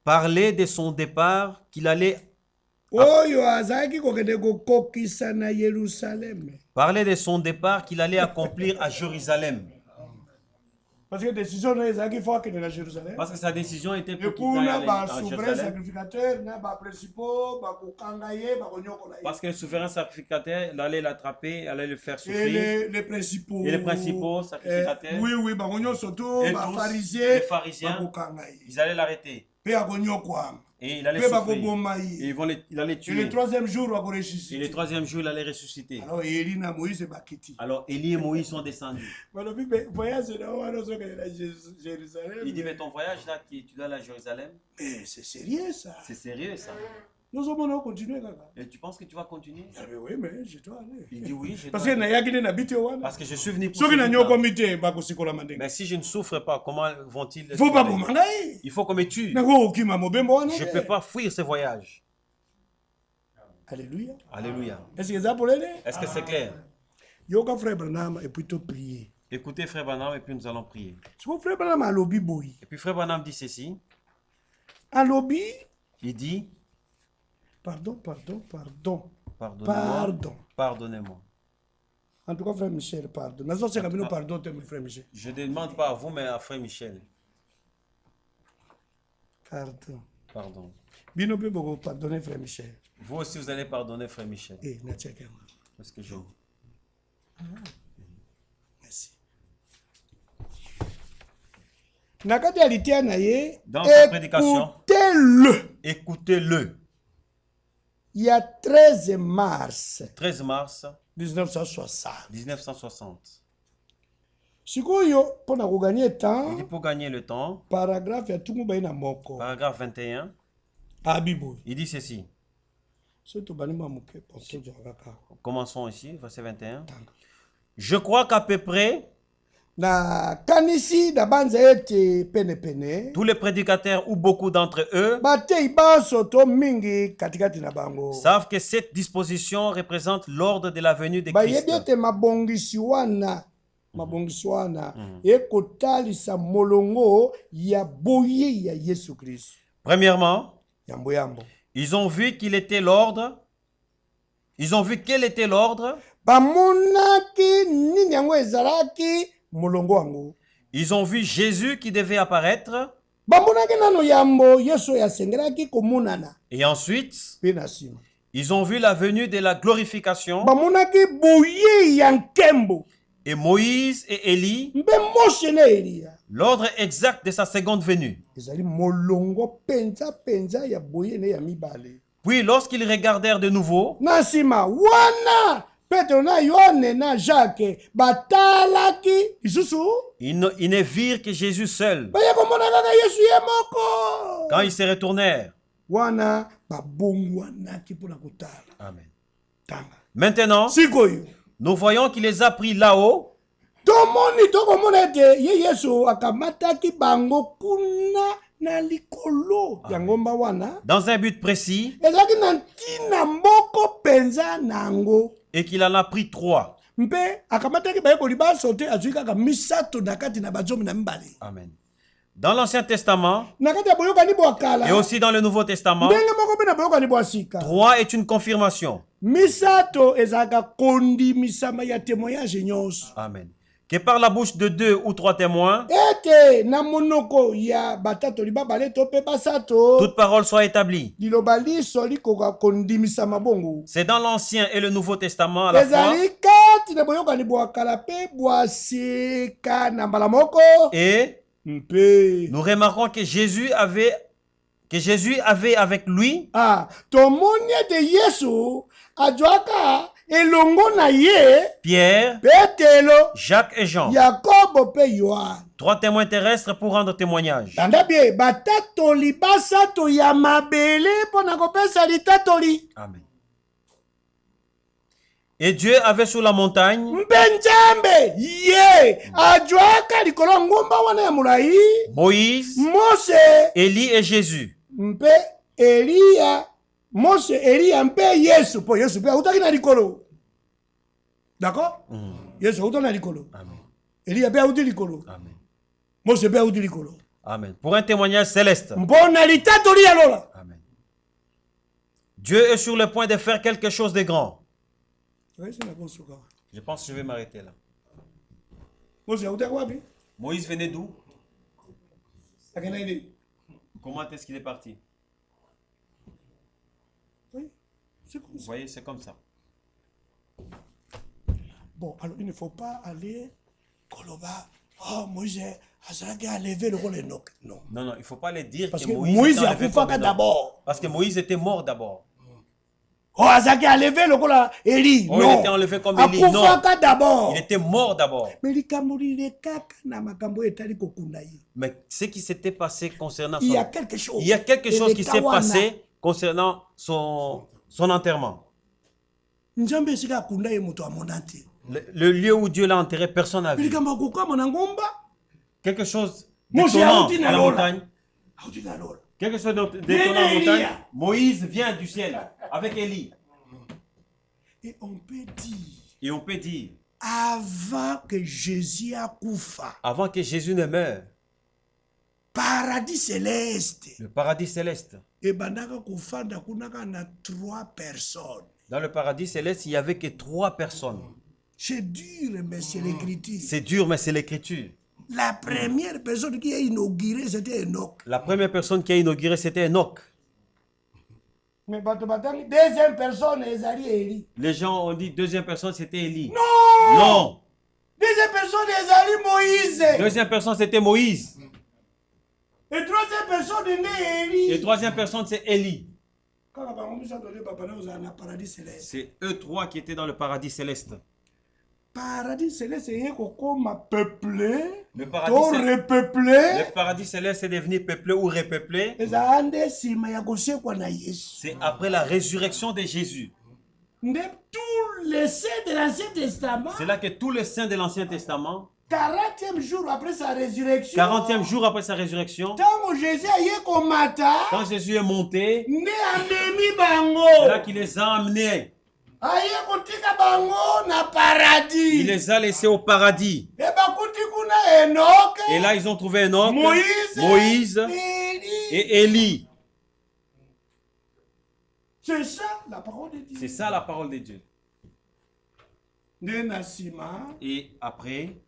parlait de son départ qu'il allait accomplir à Jérusalem. Parce que décision est à Jérusalem. Parce que sa décision était pour qu'il aille à Jérusalem. Parce que le souverain sacrificateur, il allait l'attraper, il allait le faire souffrir. Et les principaux. Et les principaux sacrificateurs. Oui, et tous, les pharisiens, ils allaient l'arrêter. Et il allait souffrir. Et il allait tuer. Et le troisième jour, il allait ressusciter. Alors Élie et Moïse sont descendus. Il dit, mais ton voyage là, tu dois aller à Jérusalem. Mais c'est sérieux ça. C'est sérieux ça. Nous allons continuer. Et tu penses que tu vas continuer? Oui, mais je dois aller. Il dit oui, je dois aller. Parce que je suis venu pour mais si je ne souffre pas, comment vont-ils... Il faut qu'on me tue. Je ne peux pas fuir ce voyage. Alléluia. Alléluia. Est-ce que c'est clair? Et puis prier. Écoutez Frère Branham et puis nous allons prier. Et puis Frère Branham dit ceci. Il dit... Pardon. Pardonnez-moi. En tout cas, Frère Michel, pardon. Frère Michel. Je ne demande pas à vous, mais à Frère Michel. Pardon. Pardonnez Frère Michel. Vous aussi, vous allez pardonner Frère Michel. Parce que je... Merci. Dans sa prédication, écoutez-le. Il y a 13 mars 1960. Il dit pour gagner le temps, paragraphe 21, il dit ceci. Commençons ici, verset 21. Je crois qu'à peu près tous les prédicateurs ou beaucoup d'entre eux savent que cette disposition représente l'ordre de la venue de Christ. Premièrement, ils ont vu qu'il était l'ordre. Ils ont vu quel était l'ordre. Ils ont vu Jésus qui devait apparaître. Et ensuite, ils ont vu la venue de la glorification. Et Moïse et Élie, l'ordre exact de sa seconde venue. Puis lorsqu'ils regardèrent de nouveau, ils ne virent que Jésus seul. Quand ils se retournèrent. Amen. Maintenant, nous voyons qu'il les a pris là-haut. Dans un but précis. Et qu'il en a pris 3. Amen. Dans l'Ancien Testament et aussi dans le Nouveau Testament, 3 est une confirmation. Amen. Que par la bouche de 2 ou 3 témoins, toute parole soit établie. C'est dans l'Ancien et le Nouveau Testament à la fois. Et nous remarquons que Jésus avait avec lui Pierre, Jacques et Jean. 3 témoins terrestres pour rendre témoignage. Amen. Et Dieu avait sur la montagne Moïse, Élie et Jésus. D'accord? Amen. Pour un témoignage céleste. Amen. Dieu est sur le point de faire quelque chose de grand. Je pense que je vais m'arrêter là. Moïse venait d'où? Comment est-ce qu'il est parti? Oui, c'est comme ça. Vous voyez, c'est comme ça. Bon, alors il ne faut pas aller Koloba. Oh, Moïse a levé le rôle Enoch. Non. Non, non, il ne faut pas les dire parce que Moïse a fait d'abord. Parce que Moïse était mort d'abord. Oh, Azaki a levé le rôle Élie. Oh, non. Il était enlevé comme Élie. Non. Il était mort d'abord. Mais ce qui s'était passé concernant il y a quelque chose. Il y a quelque chose qui s'est passé concernant son enterrement. Le lieu où Dieu l'a enterré, personne n'a vu. Quelque chose d'étonnant à la montagne. Quelque chose d'étonnant à la montagne. Moïse vient du ciel avec Élie. Et on peut dire. Avant que Jésus ne meure. Paradis céleste. Le paradis céleste. Et trois personnes. Dans le paradis céleste, il n'y avait que 3 personnes. C'est dur, mais c'est l'écriture. C'est dur, mais c'est l'écriture. La première personne qui a inauguré, c'était Enoch. La première personne qui a inauguré, c'était Enoch. Mais deuxième personne, Élie. Les gens ont dit deuxième personne, c'était Élie. Non! Non! Deuxième personne, Moïse. Deuxième personne, c'était Moïse. Et troisième personne, Élie. Et troisième personne, c'est Élie. C'est eux 3 qui étaient dans le paradis céleste. Paradis céleste est peuplé. Le paradis céleste est devenu peuplé ou repeuplé. C'est après la résurrection de Jésus. Tous les saints de l'Ancien Testament. C'est là que tous les saints de l'Ancien Testament. 40e jour après sa résurrection. 40e jour après sa résurrection. Quand Jésus est monté. C'est là qu'il les a amenés. Il les a laissés au paradis. Et là, ils ont trouvé Enoch, Moïse et Élie. C'est ça la parole de Dieu. C'est ça la parole de Dieu. Et après,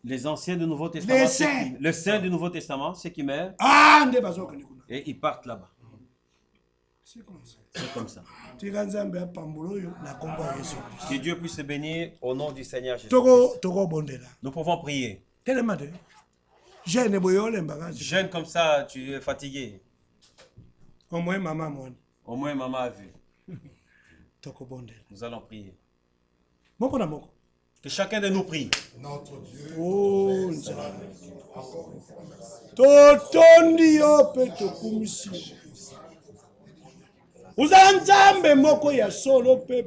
les anciens du Nouveau Testament, les saints du Nouveau Testament, ceux qui meurent, et ils partent là-bas. C'est comme ça. Que Dieu puisse se bénir au nom du Seigneur Jésus. Nous pouvons prier. Jeûne comme ça, tu es fatigué. Au moins maman a vu. Nous allons prier. Que chacun de nous prie. Notre Dieu. Oh, Totondi ope tokumisi. Uzanzambe moko ya solo pe